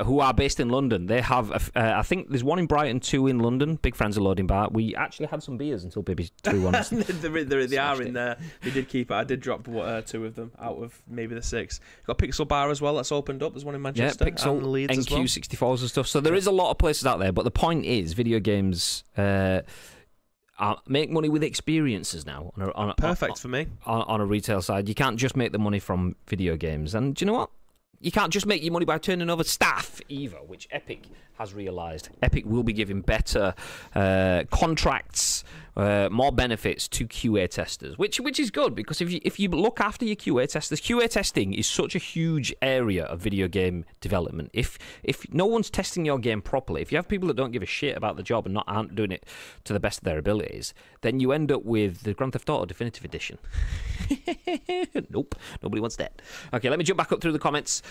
who are based in London. They have, I think there's one in Brighton, 2 in London. Big friends of Loading Bar. We actually had some beers until Baby 2 ones. they are in there. We did keep it. I did drop 2 of them out of maybe the 6. Got Pixel Bar as well. That's opened up. There's one in Manchester. Yeah, Pixel, and Leeds NQ64s as well. And stuff. So there is a lot of places out there. But the point is, video games make money with experiences now. Perfect for me. On a retail side. You can't just make the money from video games. And do you know what? You can't just make your money by turning over staff either, which Epic has realised. Epic will be giving better contracts, more benefits to QA testers, which is good, because if you look after your QA testers, QA testing is such a huge area of video game development. If no one's testing your game properly, if you have people that don't give a shit about the job and aren't doing it to the best of their abilities, then you end up with the Grand Theft Auto Definitive Edition. Nope, nobody wants that. Okay, let me jump back up through the comments.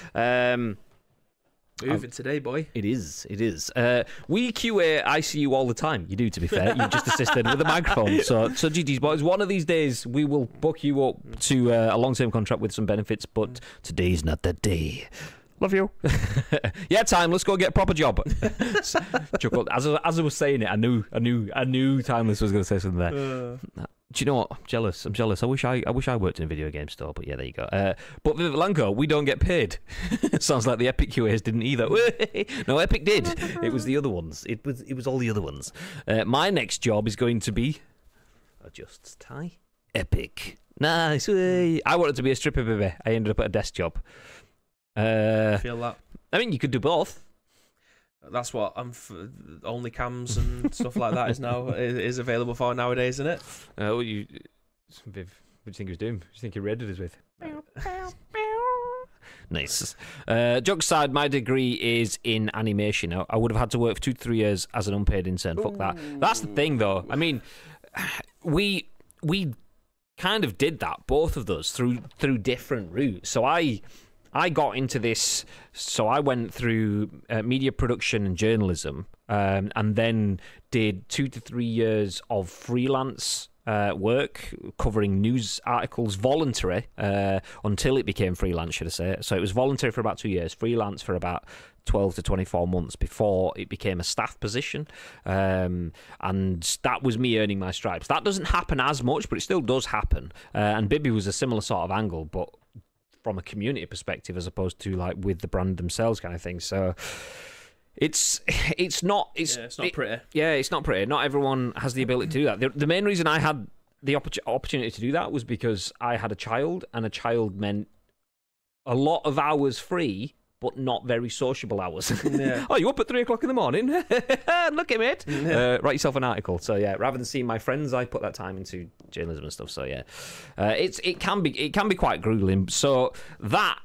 Moving today, boy. It is. We QA ICU all the time. You do, to be fair. You've just assisted with a microphone. So GG's boys, one of these days we will book you up to a long-term contract with some benefits, but today's not the day. Love you. Yeah, Time, let's go get a proper job. Chuckled. As I was saying it, I knew Timeless was going to say something there. Do you know what? I'm jealous. I wish I worked in a video game store, but yeah, there you go. But Vivid Blanco, we don't get paid. Sounds like the Epic QAs didn't either. No, Epic did. It was the other ones. It was all the other ones. My next job is going to be adjusts tie. Epic. Nice. I wanted to be a stripper baby. I ended up at a desk job. I feel that. I mean, you could do both. That's what only cams and stuff like that is available for nowadays, isn't it? Viv, what do you think he was doing? What do you think he raided us with? Nice. Joke aside, my degree is in animation. I would have had to work for 2 to 3 years as an unpaid intern. Fuck that. That's the thing, though. I mean, we kind of did that, both of us, through different routes. So I got into this, so I went through media production and journalism, and then did 2 to 3 years of freelance work covering news articles, voluntary, until it became freelance, should I say. So it was voluntary for about 2 years, freelance for about 12 to 24 months before it became a staff position, and that was me earning my stripes. That doesn't happen as much, but it still does happen, and Bibby was a similar sort of angle, but from a community perspective as opposed to like with the brand themselves kind of thing. So it's not pretty. Yeah, it's not pretty. Not everyone has the ability to do that. The main reason I had the opportunity to do that was because I had a child, and a child meant a lot of hours free, but not very sociable hours. Yeah. Oh, you up at 3 o'clock in the morning? Look at it. Yeah. Write yourself an article. So yeah, rather than seeing my friends, I put that time into journalism and stuff. So yeah, it can be quite grueling. So that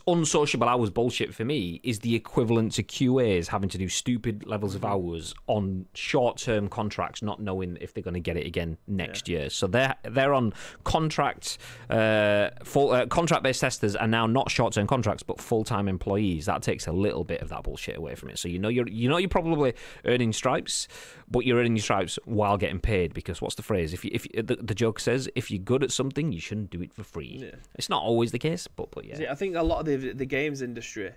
unsociable hours bullshit for me is the equivalent to QAs having to do stupid levels of hours on short-term contracts, not knowing if they're going to get it again next year. So they're on contract, contract-based testers are now not short-term contracts but full-time employees. That takes a little bit of that bullshit away from it. So you're probably earning stripes, but you're earning your stripes while getting paid, because what's the phrase? If the joke says, if you're good at something, you shouldn't do it for free. Yeah. It's not always the case, but yeah. See, I think a lot of the games industry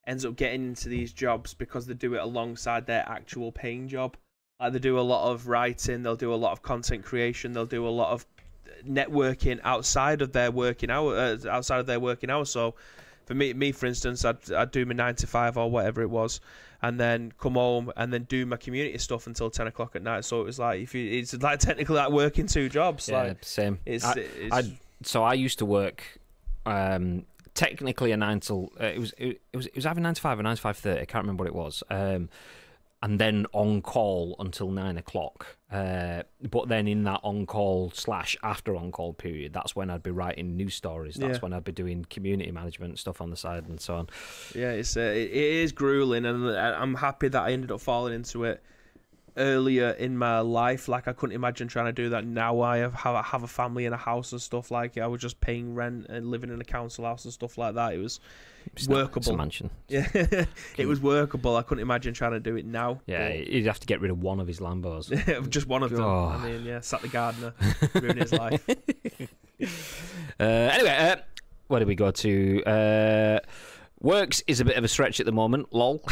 ends up getting into these jobs because they do it alongside their actual paying job. Like, they do a lot of writing, they'll do a lot of content creation, they'll do a lot of networking outside of their working hours. So for me, for instance, I'd do my 9 to 5 or whatever it was, and then come home and then do my community stuff until 10 o'clock at night. So it was like, it's like technically like working 2 jobs. Yeah, like, same. So I used to work. Technically a 9 till it was either 9 to 5 or 9 to 5:30. I can't remember what it was. And then on call until 9 o'clock. But then in that on call / after on call period, that's when I'd be writing news stories. That's when I'd be doing community management stuff on the side and so on. Yeah, it is grueling, and I'm happy that I ended up falling into it earlier in my life. Like, I couldn't imagine trying to do that now. I have a family and a house and stuff. Like, I was just paying rent and living in a council house and stuff like that. It was workable. It's a mansion. Yeah, it was workable. I couldn't imagine trying to do it now. Yeah, you'd have to get rid of one of his Lambos. Just one of them. I mean, yeah, sat the gardener, ruining his life. Anyway, where do we go to? Works is a bit of a stretch at the moment, lol.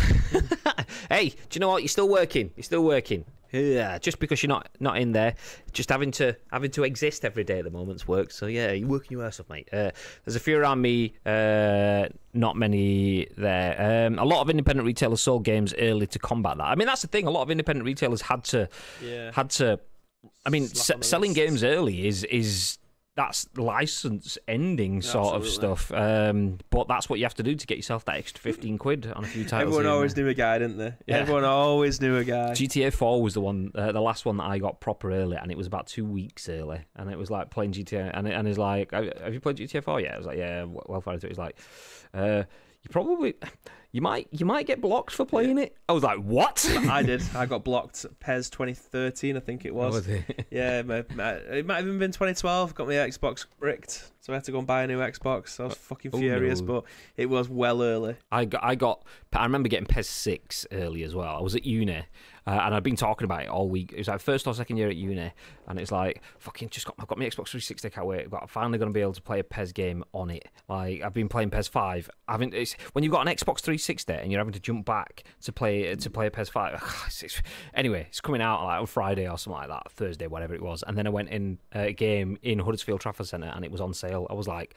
Hey, do you know what? You're still working. Yeah, just because you're not in there, just having to exist every day at the moment's work. So yeah, you're working your ass off, mate. There's a few around me, not many there. A lot of independent retailers sold games early to combat that. I mean, that's the thing. A lot of independent retailers had to. I mean, selling games early is that's license ending sort of stuff. But that's what you have to do to get yourself that extra 15 quid on a few titles. Everyone always knew a guy, didn't they? Yeah. Everyone always knew a guy. GTA 4 was the last one that I got proper early, and it was about 2 weeks early. And it was like playing GTA, and he's like, "Have you played GTA 4 yet?" I was like, "Yeah, well far into it." He's like, You might get blocked for playing it. I was like, what? I did. I got blocked. PES 2013, I think it was. Oh, was it? Yeah, it might have even been 2012. Got my Xbox bricked, so I had to go and buy a new Xbox. I was fucking furious, but it was well early. I remember getting PES 6 early as well. I was at uni, and I've been talking about it all week. It was like first or second year at uni, and it's like fucking I've got my Xbox 360. Can't wait. I'm finally going to be able to play a PES game on it. Like I've been playing PES 5. It's when you've got an Xbox 360 and you're having to jump back to play a PES 5. Anyway, it's coming out like on Friday or something like that, Thursday, whatever it was. And then I went in a game in Huddersfield Trafford Centre, and it was on sale. I was like.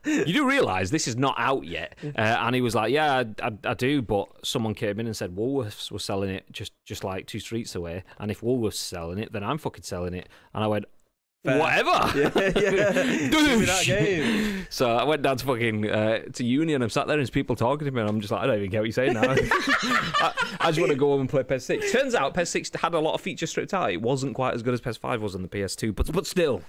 You do realise this is not out yet, and he was like, "Yeah, I do," but someone came in and said Woolworths was selling it just like 2 streets away, and if Woolworths selling it, then I'm fucking selling it. And I went, fair. Whatever. Yeah. Give me that game. So I went down to fucking to uni, and I'm sat there and there's people talking to me, and I'm just like, I don't even get what you're saying now. I just want to go home and play PES 6. Turns out PES 6 had a lot of features stripped out. It wasn't quite as good as PES 5 was on the PS2, but still.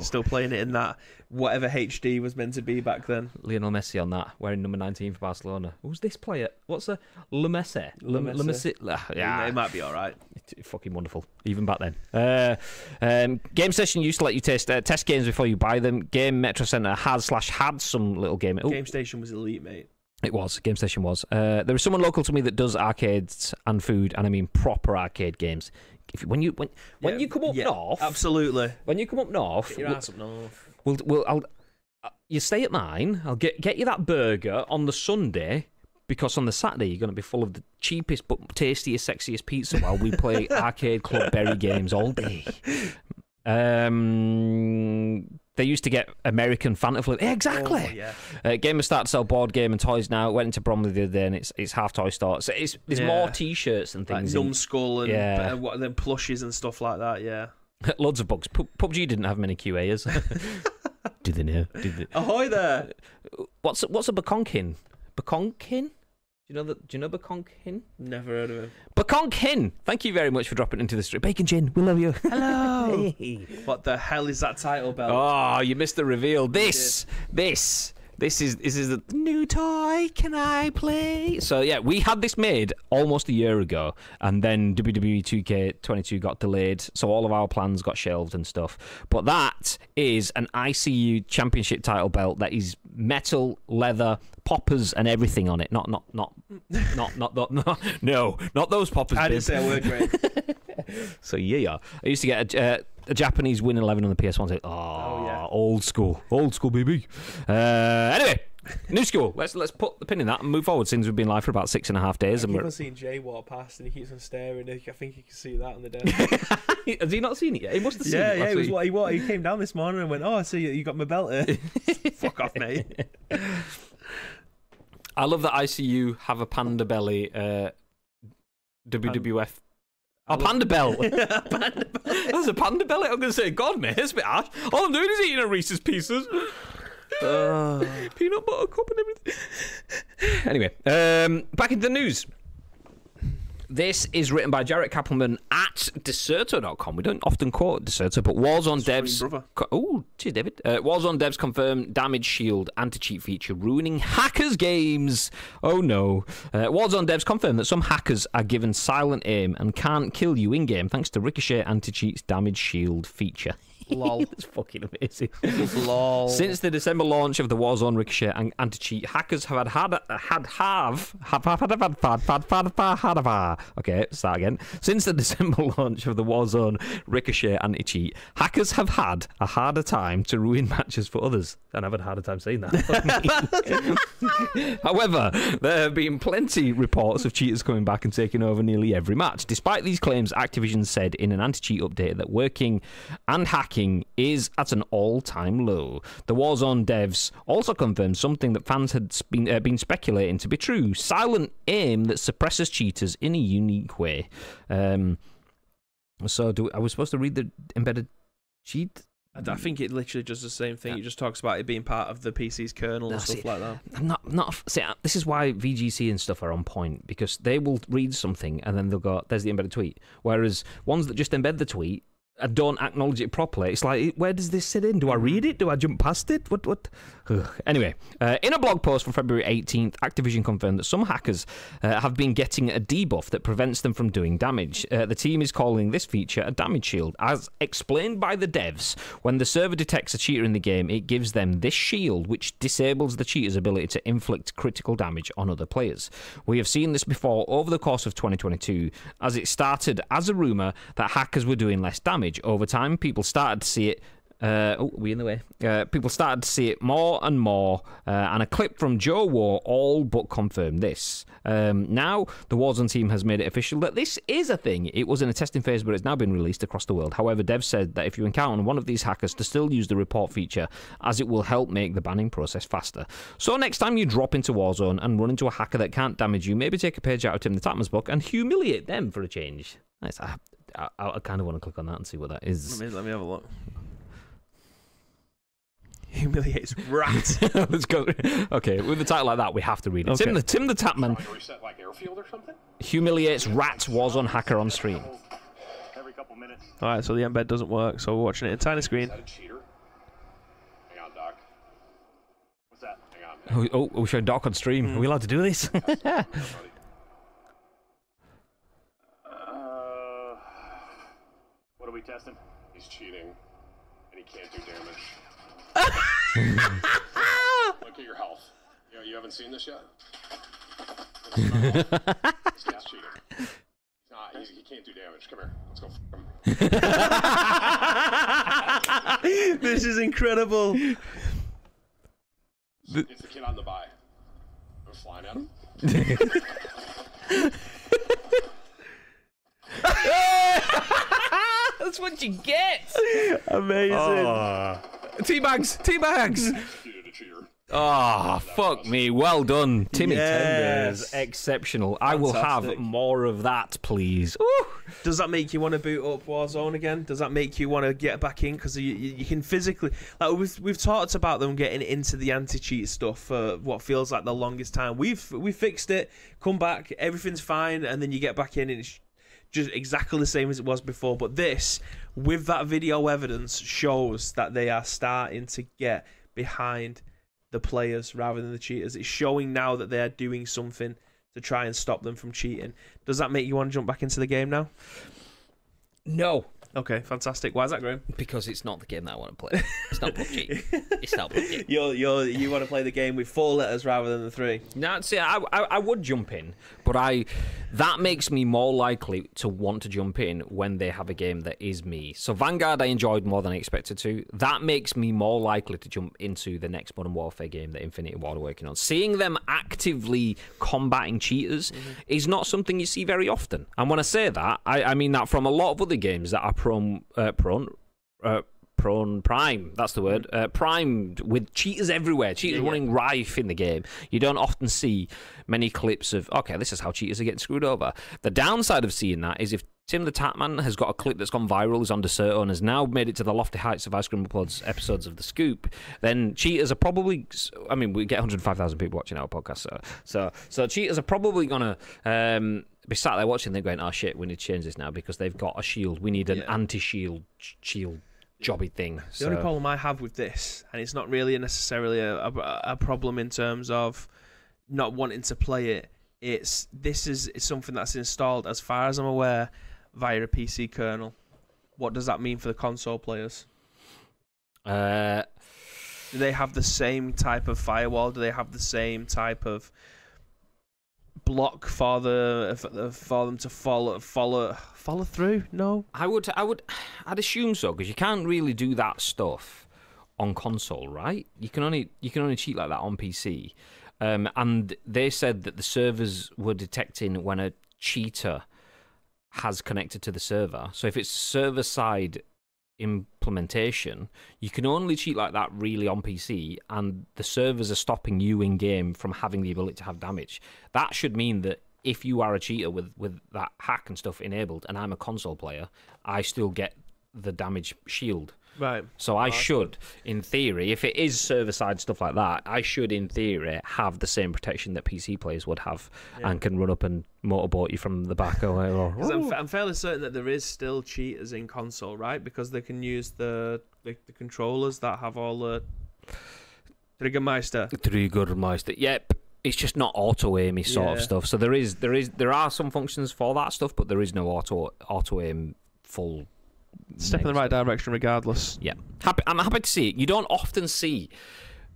Still playing it in that whatever HD was meant to be back then. Lionel Messi on that, wearing number 19 for Barcelona. Who's this player? What's a Le Messi? Yeah, it might be all right. It's fucking wonderful, even back then. Game Station used to let you test games before you buy them. Game Metro Centre had some little game. Game Station was elite, mate. It was. Game Station was. There is someone local to me that does arcades and food, and I mean proper arcade games. When you come up north, absolutely. When you come up north, get your ass up north. You stay at mine. I'll get you that burger on the Sunday, because on the Saturday you're going to be full of the cheapest but tastiest, sexiest pizza while we play arcade club berry games all day. They used to get American Fanta flip. Exactly. Oh, yeah. Gamers start to sell board game and toys now. Went into Bromley the other day, and it's half toy store. So there's more T-shirts and things. Like Numbskull and what then plushies and stuff like that. Yeah. Loads of books. PUBG didn't have many QAs. Do they know? Ahoy there! What's a Baconkin? Baconkin? Do you know Baconkin? Never heard of him. Baconkin! Thank you very much for dropping into the street. Bacon Gin, we love you. Hello. Hey. What the hell is that title belt? Oh, you missed the reveal. This is the new toy. Can I play? So yeah, we had this made almost a year ago, and then WWE 2K22 got delayed, so all of our plans got shelved and stuff. But that is an ICU Championship title belt that is metal, leather, poppers, and everything on it. Not those poppers. I didn't say a word, great. So yeah, I used to get a Japanese Win 11 on the PS1. Oh yeah, old school baby. Anyway, new school. Let's put the pin in that and move forward. Since we've been live for about 6.5 days, I keep on seeing Jay walk past and he keeps on staring. I think you can see that on the desk. Has he not seen it yet? He must have seen it. Yeah, it was he came down this morning and went, "Oh, I see you got my belt here." Fuck off, mate. I love that ICU have a panda belly WWF. Panda belt. Panda belt. That's a panda belly. I'm going to say, God, mate, it's a bit harsh. All I'm doing is eating a Reese's Pieces. Peanut butter cup and everything. Anyway, back into the news. This is written by Jaret Kappelman at Deserto.com. We don't often quote Deserto, but Warzone devs... Oh, cheers, David. Warzone devs confirm damage shield anti-cheat feature ruining hackers' games. Oh, no. Warzone devs confirm that some hackers are given silent aim and can't kill you in-game thanks to Ricochet anti-cheat's damage shield feature. Lol. That's fucking amazing. Lol. Since the December launch of the Warzone Ricochet and anti-cheat, hackers have Okay, start again. Since the December launch of the Warzone Ricochet anti-cheat, hackers have had a harder time to ruin matches for others. And I've had a harder time saying that. However, there have been plenty reports of cheaters coming back and taking over nearly every match. Despite these claims, Activision said in an anti-cheat update that working and hacking is at an all-time low. The Warzone devs also confirmed something that fans had been speculating to be true: silent aim that suppresses cheaters in a unique way. So, are we supposed to read the embedded cheat? I think it literally does the same thing. It just talks about it being part of the PC's kernel and stuff like that. I'm not. See, this is why VGC and stuff are on point, because they will read something and then they'll go, "There's the embedded tweet." Whereas ones that just embed the tweet don't acknowledge it properly. It's like, where does this sit in? Do I read it? Do I jump past it? What? Ugh. Anyway, in a blog post from February 18th, Activision confirmed that some hackers have been getting a debuff that prevents them from doing damage. The team is calling this feature a damage shield. As explained by the devs, when the server detects a cheater in the game, it gives them this shield, which disables the cheater's ability to inflict critical damage on other players. We have seen this before over the course of 2022, as it started as a rumour that hackers were doing less damage. Over time, people started to see it. We in the way. People started to see it more and more, and a clip from Joe War all but confirmed this. Now, the Warzone team has made it official that this is a thing. It was in a testing phase, but it's now been released across the world. However, devs said that if you encounter one of these hackers, to still use the report feature, as it will help make the banning process faster. So next time you drop into Warzone and run into a hacker that can't damage you, maybe take a page out of Tim the Tatman's book and humiliate them for a change. Nice. I kind of want to click on that and see what that is. Let me have a look. Humiliates rat. Let's go. Okay, with a title like that, we have to read it. Okay. Tim the Tatman Like airfield or something? humiliates rat Warzone hacker on stream. Every couple minutes. All right, so the embed doesn't work, so we're watching it in tiny screen. Is that a cheater? Hang on, Doc. What's that? Hang on. Oh, we're showing Doc on stream. Are we allowed to do this? What are we testing? He's cheating, and he can't do damage. Look at your health. You haven't seen this yet? This guy's cheating. He's not. He can't do damage. Come here. Let's go. This is incredible. It's the kid on the buy. I'm flying at him. That's what you get. Amazing. Teabags. Executed a cheater. Oh, fuck me. Well done. Timmy Yes. Tenders. Exceptional. I will have Fantastic. more of that, please. Ooh. Does that make you want to boot up Warzone again? Does that make you want to get back in? Because you can physically... Like we've talked about them getting into the anti-cheat stuff for what feels like the longest time. We fixed it, come back, everything's fine, and then you get back in and it's just exactly the same as it was before. But this, with that video evidence, shows that they are starting to get behind the players rather than the cheaters. It's showing now that they are doing something to try and stop them from cheating. Does that make you want to jump back into the game now? No. Okay, fantastic. Why is that, Graham? Because it's not the game that I want to play. It's not PUBG. It's not PUBG. You want to play the game with 4 letters rather than the 3. No, see, I would jump in, but that makes me more likely to want to jump in when they have a game that is me. So Vanguard I enjoyed more than I expected to. That makes me more likely to jump into the next Modern Warfare game that Infinity Ward are working on. Seeing them actively combating cheaters is not something you see very often. And when I say that, I mean that from a lot of other games that are prime, that's the word, primed with cheaters everywhere, cheaters running rife in the game. You don't often see many clips of, okay, this is how cheaters are getting screwed over. The downside of seeing that is if Tim the Tatman has got a clip that's gone viral, is on Deserto, and has now made it to the lofty heights of Ice Cream Uploads episodes of The Scoop, then cheaters are probably, I mean, we get 105,000 people watching our podcast, so cheaters are probably going to be sat there watching, they're going, oh shit, we need to change this now because they've got a shield. We need an anti-shield jobby thing. The only problem I have with this, and it's not really necessarily a problem in terms of not wanting to play it, it's something that's installed, as far as I'm aware, via a PC kernel. What does that mean for the console players? Do they have the same type of firewall? Do they have the same type of block for them to follow through? No, I'd assume so, because you can't really do that stuff on console, right? You can only cheat like that on PC. And they said that the servers were detecting when a cheater has connected to the server. So if it's server-side implementation, you can only cheat like that really on PC, and the servers are stopping you in-game from having the ability to have damage. That should mean that if you are a cheater with that hack and stuff enabled, and I'm a console player, I still get the damage shield. Right. So I should, in theory, if it is server-side stuff like that, I should, in theory, have the same protection that PC players would have, and can run up and motorboat you from the back. Because I'm fairly certain that there is still cheaters in console, right? Because they can use the controllers that have all the Triggermeister. Yep. It's just not auto-aimy sort of stuff. So there are some functions for that stuff, but there is no auto-aim full. Step in the right direction regardless. Yeah. I'm happy to see it. You don't often see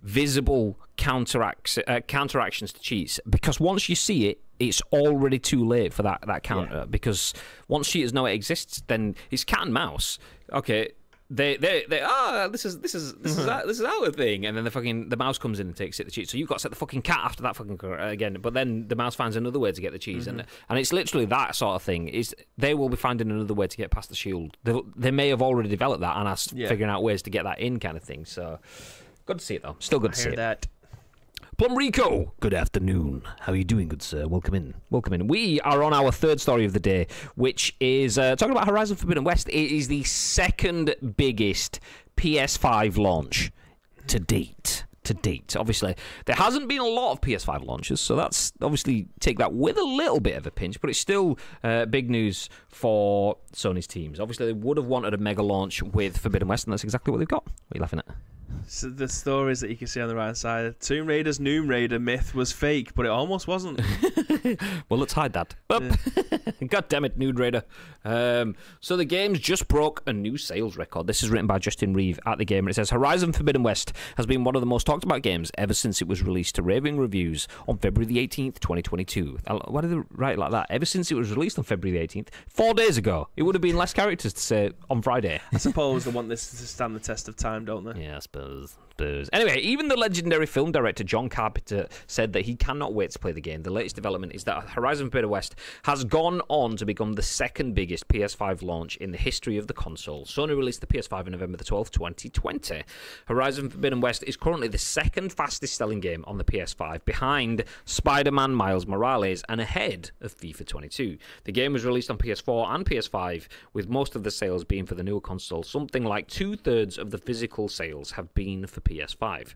visible counteractions to cheats, because once you see it, it's already too late for that counter. Yeah. Because once cheaters know it exists, then it's cat and mouse. Okay, this is our thing, and then the mouse comes in and takes it the cheat. So you've got to set the fucking cat after that fucking again. But then the mouse finds another way to get the cheese, and it's literally that sort of thing. Is they will be finding another way to get past the shield. They may have already developed that and are figuring out ways to get that in, kind of thing. So good to see it though. Still good to see that. Plum Rico, good afternoon. How are you doing, good sir? Welcome in. Welcome in. We are on our third story of the day, which is talking about Horizon Forbidden West. It is the second biggest PS5 launch to date. Obviously, there hasn't been a lot of PS5 launches, so that's obviously take that with a little bit of a pinch, but it's still big news for Sony's teams. Obviously, they would have wanted a mega launch with Forbidden West, and that's exactly what they've got. What are you laughing at? So the stories that you can see on the right side. Tomb Raider's Noom Raider myth was fake, but it almost wasn't. Well, let's hide that. God damn it, Nude Raider. So the game's just broke a new sales record. This is written by Justin Reeve at The Gamer. It says, Horizon Forbidden West has been one of the most talked about games ever since it was released to raving reviews on February the 18th, 2022. Why did they write it like that? Ever since it was released on February the 18th? 4 days ago. It would have been less characters to say on Friday. I suppose they want this to stand the test of time, don't they? Yeah, I suppose. Anyway, even the legendary film director John Carpenter said that he cannot wait to play the game. The latest development is that Horizon Forbidden West has gone on to become the second biggest PS5 launch in the history of the console. Sony released the PS5 on November the 12th, 2020. Horizon Forbidden West is currently the second fastest selling game on the PS5, behind Spider-Man Miles Morales and ahead of FIFA 22. The game was released on PS4 and PS5, with most of the sales being for the newer console. Something like 2/3 of the physical sales have been for PS5.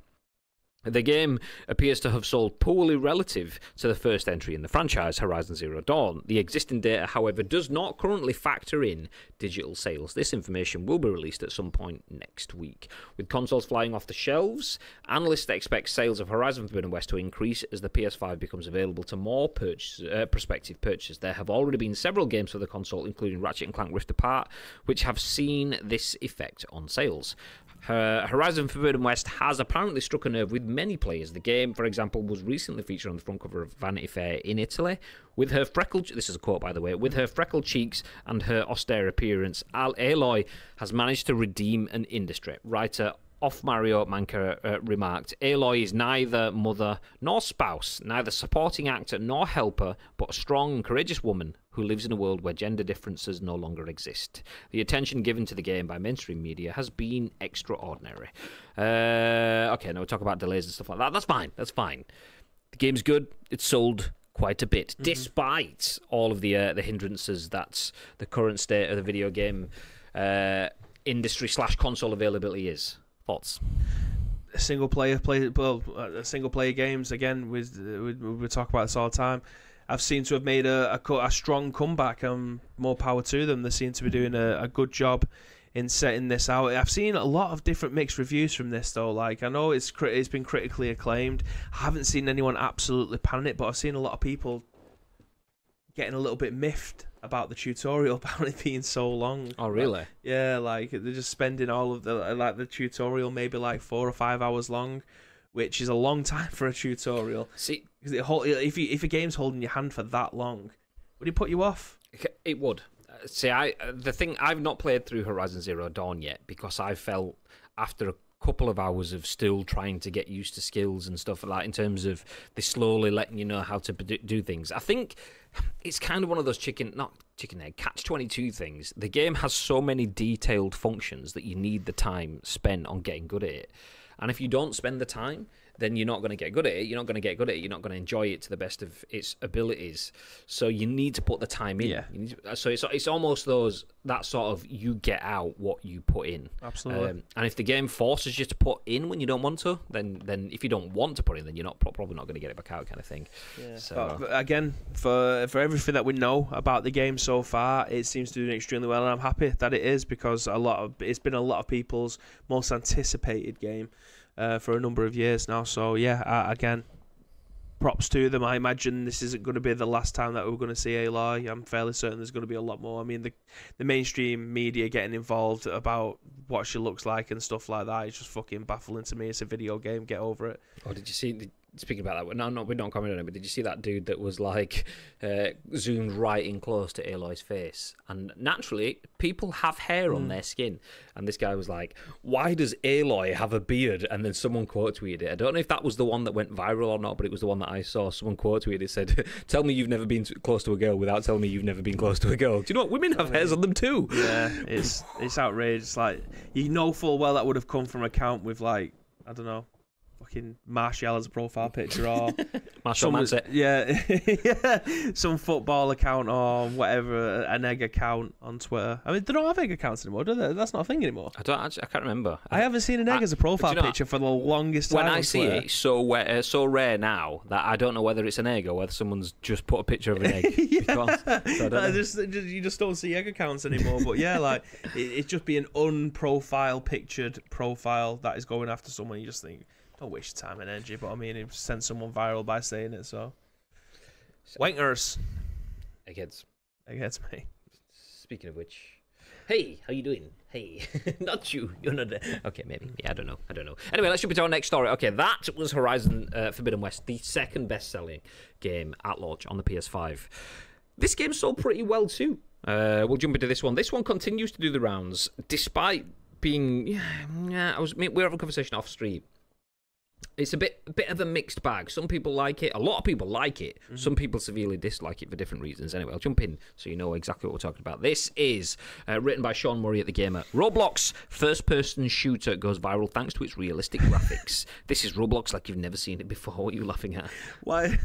The game appears to have sold poorly relative to the first entry in the franchise, Horizon Zero Dawn. The existing data, however, does not currently factor in digital sales. This information will be released at some point next week. With consoles flying off the shelves, analysts expect sales of Horizon Forbidden West to increase as the PS5 becomes available to more prospective purchasers. There have already been several games for the console, including Ratchet & Clank Rift Apart, which have seen this effect on sales. Horizon Forbidden West has apparently struck a nerve with many players. The game, for example, was recently featured on the front cover of Vanity Fair in Italy. With her freckled, this is a quote by the way, with her freckled cheeks and her austere appearance, Aloy has managed to redeem an industry. Writer Off Mario Manca remarked, Aloy is neither mother nor spouse, neither supporting actor nor helper, but a strong and courageous woman who lives in a world where gender differences no longer exist. The attention given to the game by mainstream media has been extraordinary. Okay, now we'll talk about delays and stuff like that. That's fine. The game's good. It's sold quite a bit, despite all of the hindrances that the current state of the video game industry / console availability is. Thoughts? Single player games, again, we talk about this all the time. I've seen to have made a strong comeback, and more power to them. They seem to be doing a good job in setting this out. I've seen a lot of different mixed reviews from this, though. Like, I know it's been critically acclaimed. I haven't seen anyone absolutely pan it, but I've seen a lot of people getting a little bit miffed about the tutorial, about it being so long. Oh, really? Yeah, like they're just spending all of the tutorial maybe like 4 or 5 hours long, which is a long time for a tutorial. See, because if a game's holding your hand for that long, would it put you off? It would. See, I've not played through Horizon Zero Dawn yet, because I felt after a couple of hours of still trying to get used to skills and stuff like that, in terms of they slowly letting you know how to do things. I think it's kind of one of those catch-22 things. The game has so many detailed functions that you need the time spent on getting good at it. And if you don't spend the time, then you're not going to get good at it. You're not going to get good at it. You're not going to enjoy it to the best of its abilities. So you need to put the time in. Yeah. So it's almost that sort of you get out what you put in. Absolutely. And if the game forces you to put in when you don't want to, then if you don't want to put in, then you're not probably not going to get it back out, kind of thing. Yeah. So But again, for everything that we know about the game so far, it seems to do extremely well, and I'm happy that it is, because it's been a lot of people's most anticipated game for a number of years now. So yeah, again, props to them. I imagine this isn't going to be the last time that we're going to see Aloy. I'm fairly certain there's going to be a lot more. I mean, the mainstream media getting involved about what she looks like and stuff like that is just fucking baffling to me. It's a video game. Get over it. Oh, did you see? Speaking about that, no, we're not commenting on it, but did you see that dude that was like zoomed right in close to Aloy's face? And naturally, people have hair on their skin. And this guy was like, why does Aloy have a beard? And then someone quote tweeted it. I don't know if that was the one that went viral or not, but it was the one that I saw. Someone quote tweeted it, said, tell me you've never been close to a girl without telling me you've never been close to a girl. Do you know what? Women have hairs on them too. Yeah, it's outrageous. Like, you know full well that would have come from an account with, like, I don't know, fucking Martial as a profile picture, or Martial mindset. Yeah, some football account or whatever, an egg account on Twitter. I mean, they don't have egg accounts anymore, do they? That's not a thing anymore. I can't remember. I haven't seen an egg as a profile picture for the longest time. When I on see Twitter. it, it's so rare now that I don't know whether it's an egg or whether someone's just put a picture of an egg. You just don't see egg accounts anymore. But yeah, like it's just be an unprofile pictured profile that is going after someone. You just think, don't waste your time and energy. But I mean, it sent someone viral by saying it. So wankers. Eggheads. Against me. Speaking of which, hey, how you doing? Hey, not you. You're not there. Okay, maybe. Yeah, I don't know. Anyway, let's jump into our next story. Okay, that was Horizon Forbidden West, the second best-selling game at launch on the PS5. This game sold pretty well too. We'll jump into this one. This one continues to do the rounds, despite being. We were having a conversation off stream. It's a bit of a mixed bag. Some people like it. A lot of people like it. Mm-hmm. Some people severely dislike it for different reasons. Anyway, I'll jump in so you know exactly what we're talking about. This is written by Sean Murray at The Gamer. Roblox first-person shooter goes viral thanks to its realistic graphics. This is Roblox like you've never seen it before. What are you laughing at? Why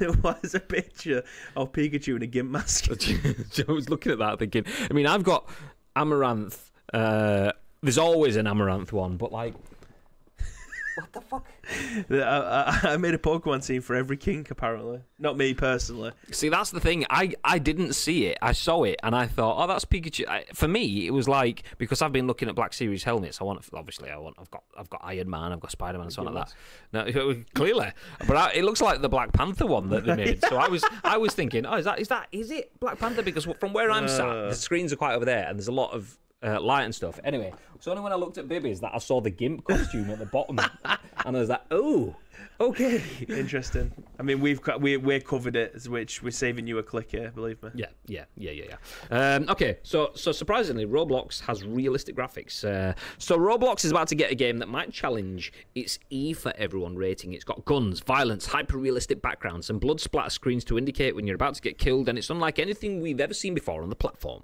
is a picture of Pikachu in a gimp mask? I was looking at that thinking, I mean, I've got Amaranth. There's always an Amaranth one, but like... What the fuck? I made a Pokemon team for every kink, apparently. Not me, personally. See, that's the thing. I didn't see it. I saw it, and I thought, oh, that's Pikachu. For me, it was like, because I've been looking at Black Series helmets, I've got Iron Man, I've got Spider-Man, and something like that. No, clearly. But it looks like the Black Panther one that they made. So I was thinking, oh, is it Black Panther? Because from where I'm sat, the screens are quite over there, and there's a lot of light and stuff. Anyway, so only when I looked at Bibby's that I saw the GIMP costume at the bottom, and I was like, "Oh, okay, interesting." I mean, we're covered it, which we're saving you a click here. Believe me. Yeah. Okay, so surprisingly, Roblox has realistic graphics. So Roblox is about to get a game that might challenge its E for everyone rating. It's got guns, violence, hyper-realistic backgrounds, and blood splatter screens to indicate when you're about to get killed, and it's unlike anything we've ever seen before on the platform.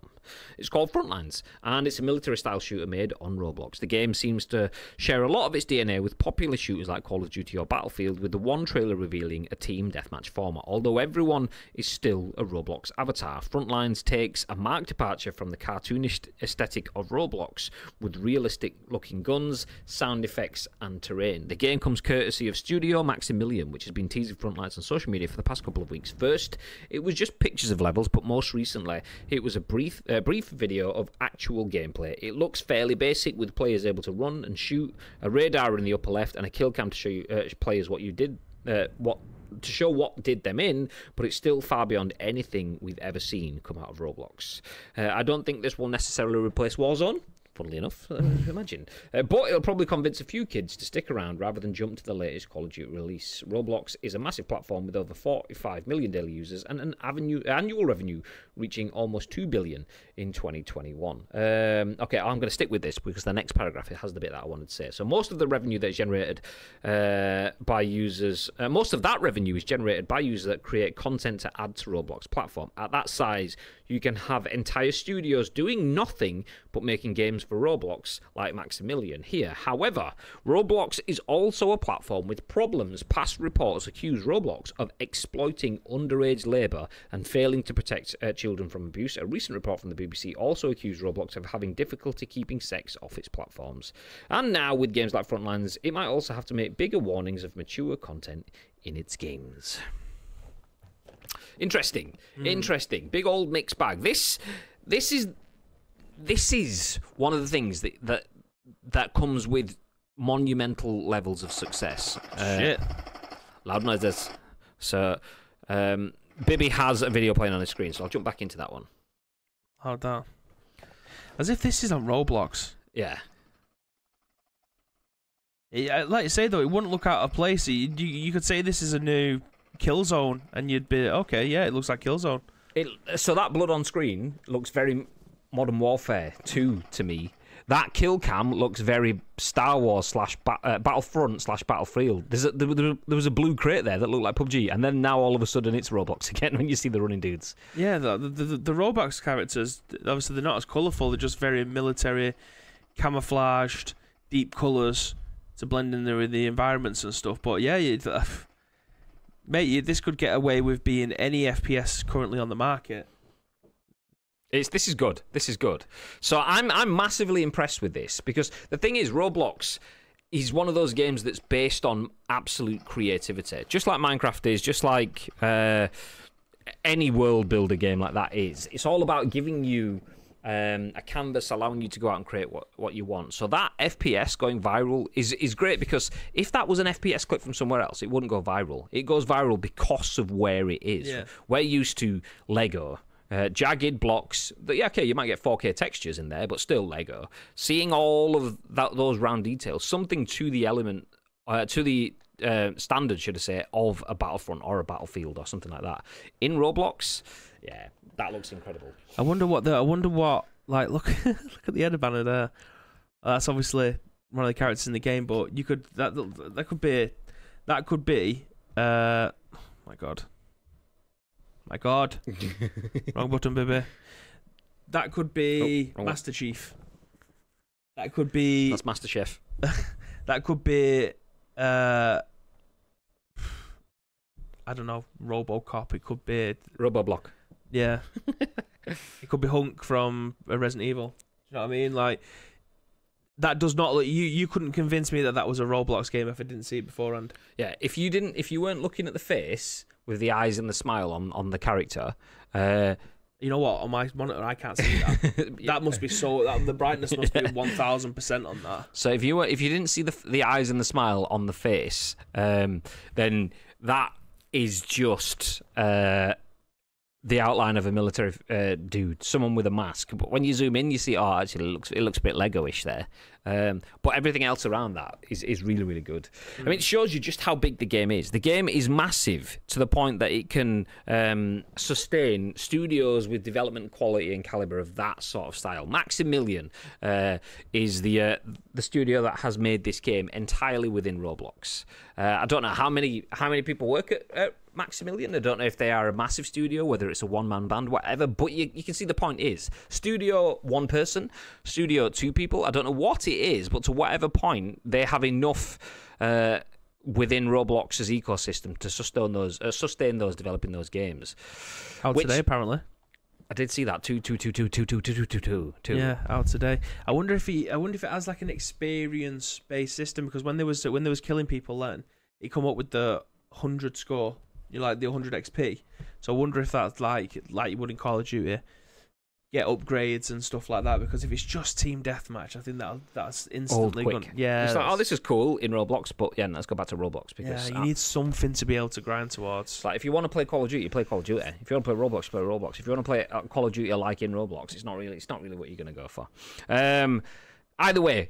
It's called Frontlines, and it's a military-style shooter made on Roblox. The game seems to share a lot of its DNA with popular shooters like Call of Duty or Battlefield, with the one trailer revealing a team deathmatch format. Although everyone is still a Roblox avatar, Frontlines takes a marked departure from the cartoonish aesthetic of Roblox, with realistic-looking guns, sound effects, and terrain. The game comes courtesy of Studio Maximilian, which has been teasing Frontlines on social media for the past couple of weeks. First, it was just pictures of levels, but most recently, it was a brief video of actual gameplay. It looks fairly basic, with players able to run and shoot, a radar in the upper left, and a kill cam to show you, players what you did, to show what did them in, but it's still far beyond anything we've ever seen come out of Roblox. I don't think this will necessarily replace Warzone, funnily enough, imagine. But it'll probably convince a few kids to stick around rather than jump to the latest Call of Duty release. Roblox is a massive platform with over 45 million daily users and an annual revenue reaching almost 2 billion in 2021. Okay, I'm going to stick with this because the next paragraph, it has the bit that I wanted to say. So most of the revenue that is generated by users, most of that revenue is generated by users that create content to add to Roblox platform. At that size, you can have entire studios doing nothing but making games for Roblox, like Maximilian here. However, Roblox is also a platform with problems. Past reports accuse Roblox of exploiting underage labour and failing to protect children from abuse. A recent report from the BBC also accused Roblox of having difficulty keeping sex off its platforms. And now, with games like Frontlines, it might also have to make bigger warnings of mature content in its games. Interesting. Interesting. Big old mixed bag. This is one of the things that comes with monumental levels of success. Shit. Loud noises. So, Bibby has a video playing on his screen, so I'll jump back into that one. Hold on. As if this is on Roblox. Yeah. Like you say, though, it wouldn't look out of place. You could say this is a new Killzone, and you'd be, okay, yeah, it looks like Killzone. So that blood on screen looks very Modern Warfare 2 to me. That kill cam looks very Star Wars / Battlefront / Battlefield. There was a blue crate there that looked like PUBG, and then now all of a sudden it's Roblox again when you see the running dudes. Yeah, the Roblox characters, obviously they're not as colourful, they're just very military, camouflaged, deep colours to blend in there with the environments and stuff. But yeah, mate, this could get away with being any FPS currently on the market. This is good. This is good. So I'm massively impressed with this, because the thing is, Roblox is one of those games that's based on absolute creativity, just like Minecraft is, just like any world builder game like that is. It's all about giving you a canvas, allowing you to go out and create what you want. So that FPS going viral is great, because if that was an FPS clip from somewhere else, it wouldn't go viral. It goes viral because of where it is. Yeah. We're used to Lego. Jagged blocks. Yeah, okay, you might get 4K textures in there, but still Lego. Seeing all of those round details, something to the element, to the standard, should I say, of a Battlefront or a Battlefield or something like that. In Roblox, yeah, that looks incredible. I wonder what like look at the header banner there. That's obviously one of the characters in the game, but you could that could be my God. Wrong button, baby. That could be Master Chief. That could be... That's Master Chef. That could be... I don't know, Robocop. It could be... Roboblock. Yeah. It could be Hunk from Resident Evil. Do you know what I mean? Like, that does not look... You couldn't convince me that was a Roblox game if I didn't see it beforehand. Yeah, if you weren't looking at the face with the eyes and the smile on the character, you know what? On my monitor, I can't see that. That must be the brightness must be 1000% on that. So if you didn't see the eyes and the smile on the face, then that is just the outline of a military dude, someone with a mask. But when you zoom in, you see, actually, it looks a bit Lego-ish there. But everything else around that is really, really good. I mean, it shows you just how big the game is. The game is massive to the point that it can sustain studios with development quality and caliber of that sort of style. Maximilian is the studio that has made this game entirely within Roblox. I don't know how many people work at Maximilian. I don't know if they are a massive studio, whether it's a one-man band, whatever, but you can see the point is, studio 1 person, studio 2 people, I don't know what it is, but to whatever point, they have enough within Roblox's ecosystem to sustain those developing those games. Out today, apparently. I did see that, 2. Yeah, out today. I wonder if it has like an experience-based system, because when there was killing people then, it come up with the 100 score. You like the 100 XP. So I wonder if that's like you would in Call of Duty, get upgrades and stuff like that. Because if it's just team deathmatch, I think that's instantly quick. Yeah, it's like, this is cool in Roblox, but yeah, let's go back to Roblox, because you need something to be able to grind towards. Like, if you want to play Call of Duty, you play Call of Duty. If you want to play Roblox, play Roblox. If you want to play Call of Duty like in Roblox, it's not really what you're going to go for. Either way,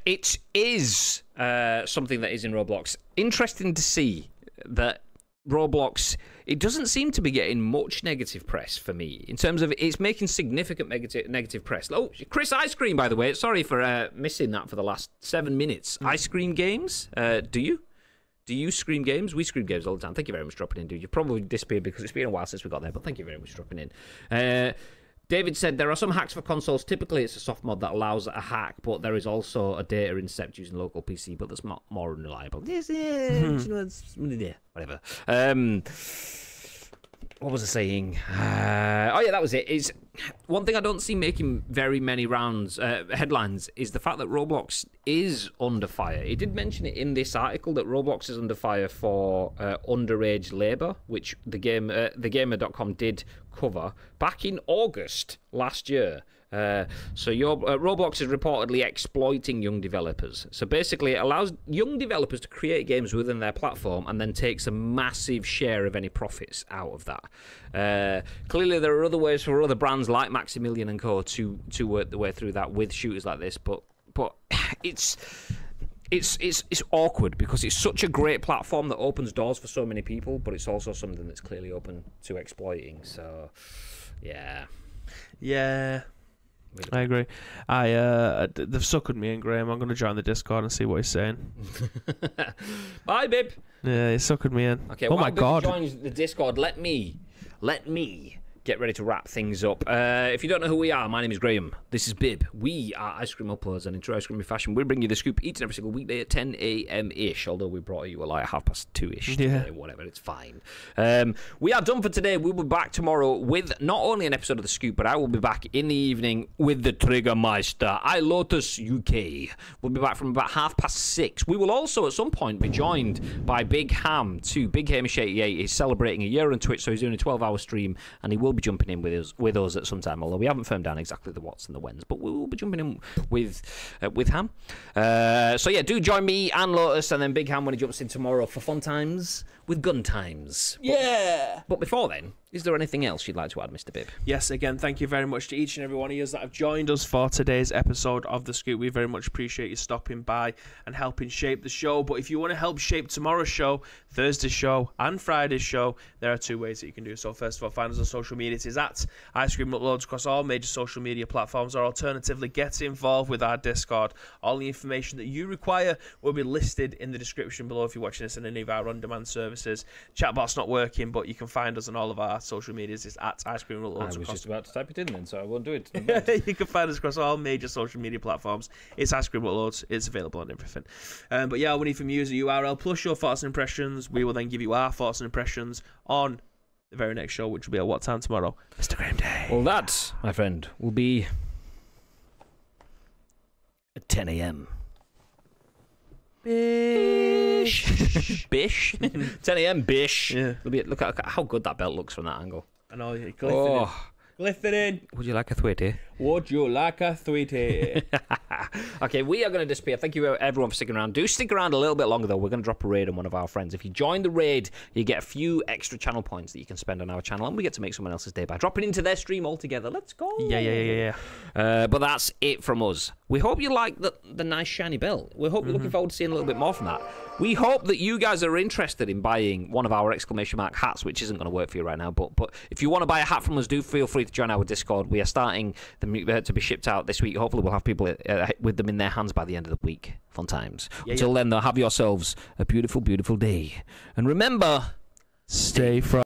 it is something that is in Roblox. Interesting to see that Roblox, it doesn't seem to be getting much negative press for me, in terms of it's making significant negative press. Oh, Chris Ice Cream, by the way, sorry for missing that for the last 7 minutes. Ice Cream Games, do you stream games? We stream games all the time. Thank you very much for dropping in, dude. You've probably disappeared because it's been a while since we got there, but thank you very much for dropping in. David said there are some hacks for consoles. Typically, it's a soft mod that allows a hack, but there is also a data intercept using local PC, but that's more unreliable. Whatever. What was I saying? Oh yeah, that was it. Is one thing I don't see making very many headlines is the fact that Roblox is under fire. He did mention it in this article that Roblox is under fire for underage labour, which thegamer.com did cover back in August last year. Roblox is reportedly exploiting young developers. So basically, it allows young developers to create games within their platform and then takes a massive share of any profits out of that. Clearly, there are other ways for other brands like Maximilian and Co. to work their way through that with shooters like this, but it's awkward because it's such a great platform that opens doors for so many people, but it's also something that's clearly open to exploiting. So, yeah. I agree. They've suckered me in, Graham. I'm going to join the Discord and see what he's saying. Bye, Bib. Yeah, he suckered me in. Okay, oh my God. Joins the Discord. Let me get ready to wrap things up. If you don't know who we are, my name is Graham. This is Bib. We are Ice Cream Uploads, and in true Ice Cream fashion, we bring you the scoop each and every single weekday at 10 a.m.-ish, although we brought you like 2:30-ish today, whatever, it's fine. We are done for today. We'll be back tomorrow with not only an episode of the scoop, but I will be back in the evening with the Triggermeister, iLotus UK. We'll be back from about 6:30. We will also at some point be joined by Big Ham too. Big Hamish88 is celebrating a year on Twitch, so he's doing a 12-hour stream, and he will be jumping in with us at some time, although we haven't firmed down exactly the whats and the whens, but we will be jumping in with Ham. So yeah, do join me and Lotus and then Big Ham when he jumps in tomorrow for fun times with gun times. Yeah. But before then, is there anything else you'd like to add, Mr. Bib? Yes, again, thank you very much to each and every one of you that have joined us for today's episode of The Scoop. We very much appreciate you stopping by and helping shape the show. But if you want to help shape tomorrow's show, Thursday's show, and Friday's show, there are two ways that you can do so. First of all, find us on social media. It is at Ice Cream Uploads across all major social media platforms, or alternatively, get involved with our Discord. All the information that you require will be listed in the description below if you're watching this on any of our on-demand services. Chatbot's not working, but you can find us on all of our social medias. It's at Ice Cream Uploads. I was just about to type it in then, so I won't do it. You can find us across all major social media platforms. It's Ice Cream Uploads. It's available on everything. But yeah, all we need from you is a URL plus your thoughts and impressions. We will then give you our thoughts and impressions on the very next show, which will be at what time tomorrow? Mr. Graham Day. Well, that, my friend, will be at 10 a.m. Bish. Bish. 10 a.m. Bish. Yeah. Look at how good that belt looks from that angle. I know, you're glistening. Glistening. Would you like a thwitty? Would you like a sweetie? Okay, we are going to disappear. Thank you everyone for sticking around. Do stick around a little bit longer though. We're going to drop a raid on one of our friends. If you join the raid, you get a few extra channel points that you can spend on our channel, and we get to make someone else's day by dropping into their stream altogether. Let's go. Yeah. But that's it from us. We hope you like the nice shiny belt. We hope you're looking forward to seeing a little bit more from that. We hope that you guys are interested in buying one of our exclamation mark hats, which isn't going to work for you right now. But if you want to buy a hat from us, do feel free to join our Discord. We are starting to be shipped out this week. Hopefully we'll have people with them in their hands by the end of the week. Fun times. Until then, though, have yourselves a beautiful, beautiful day. And remember, stay frosty.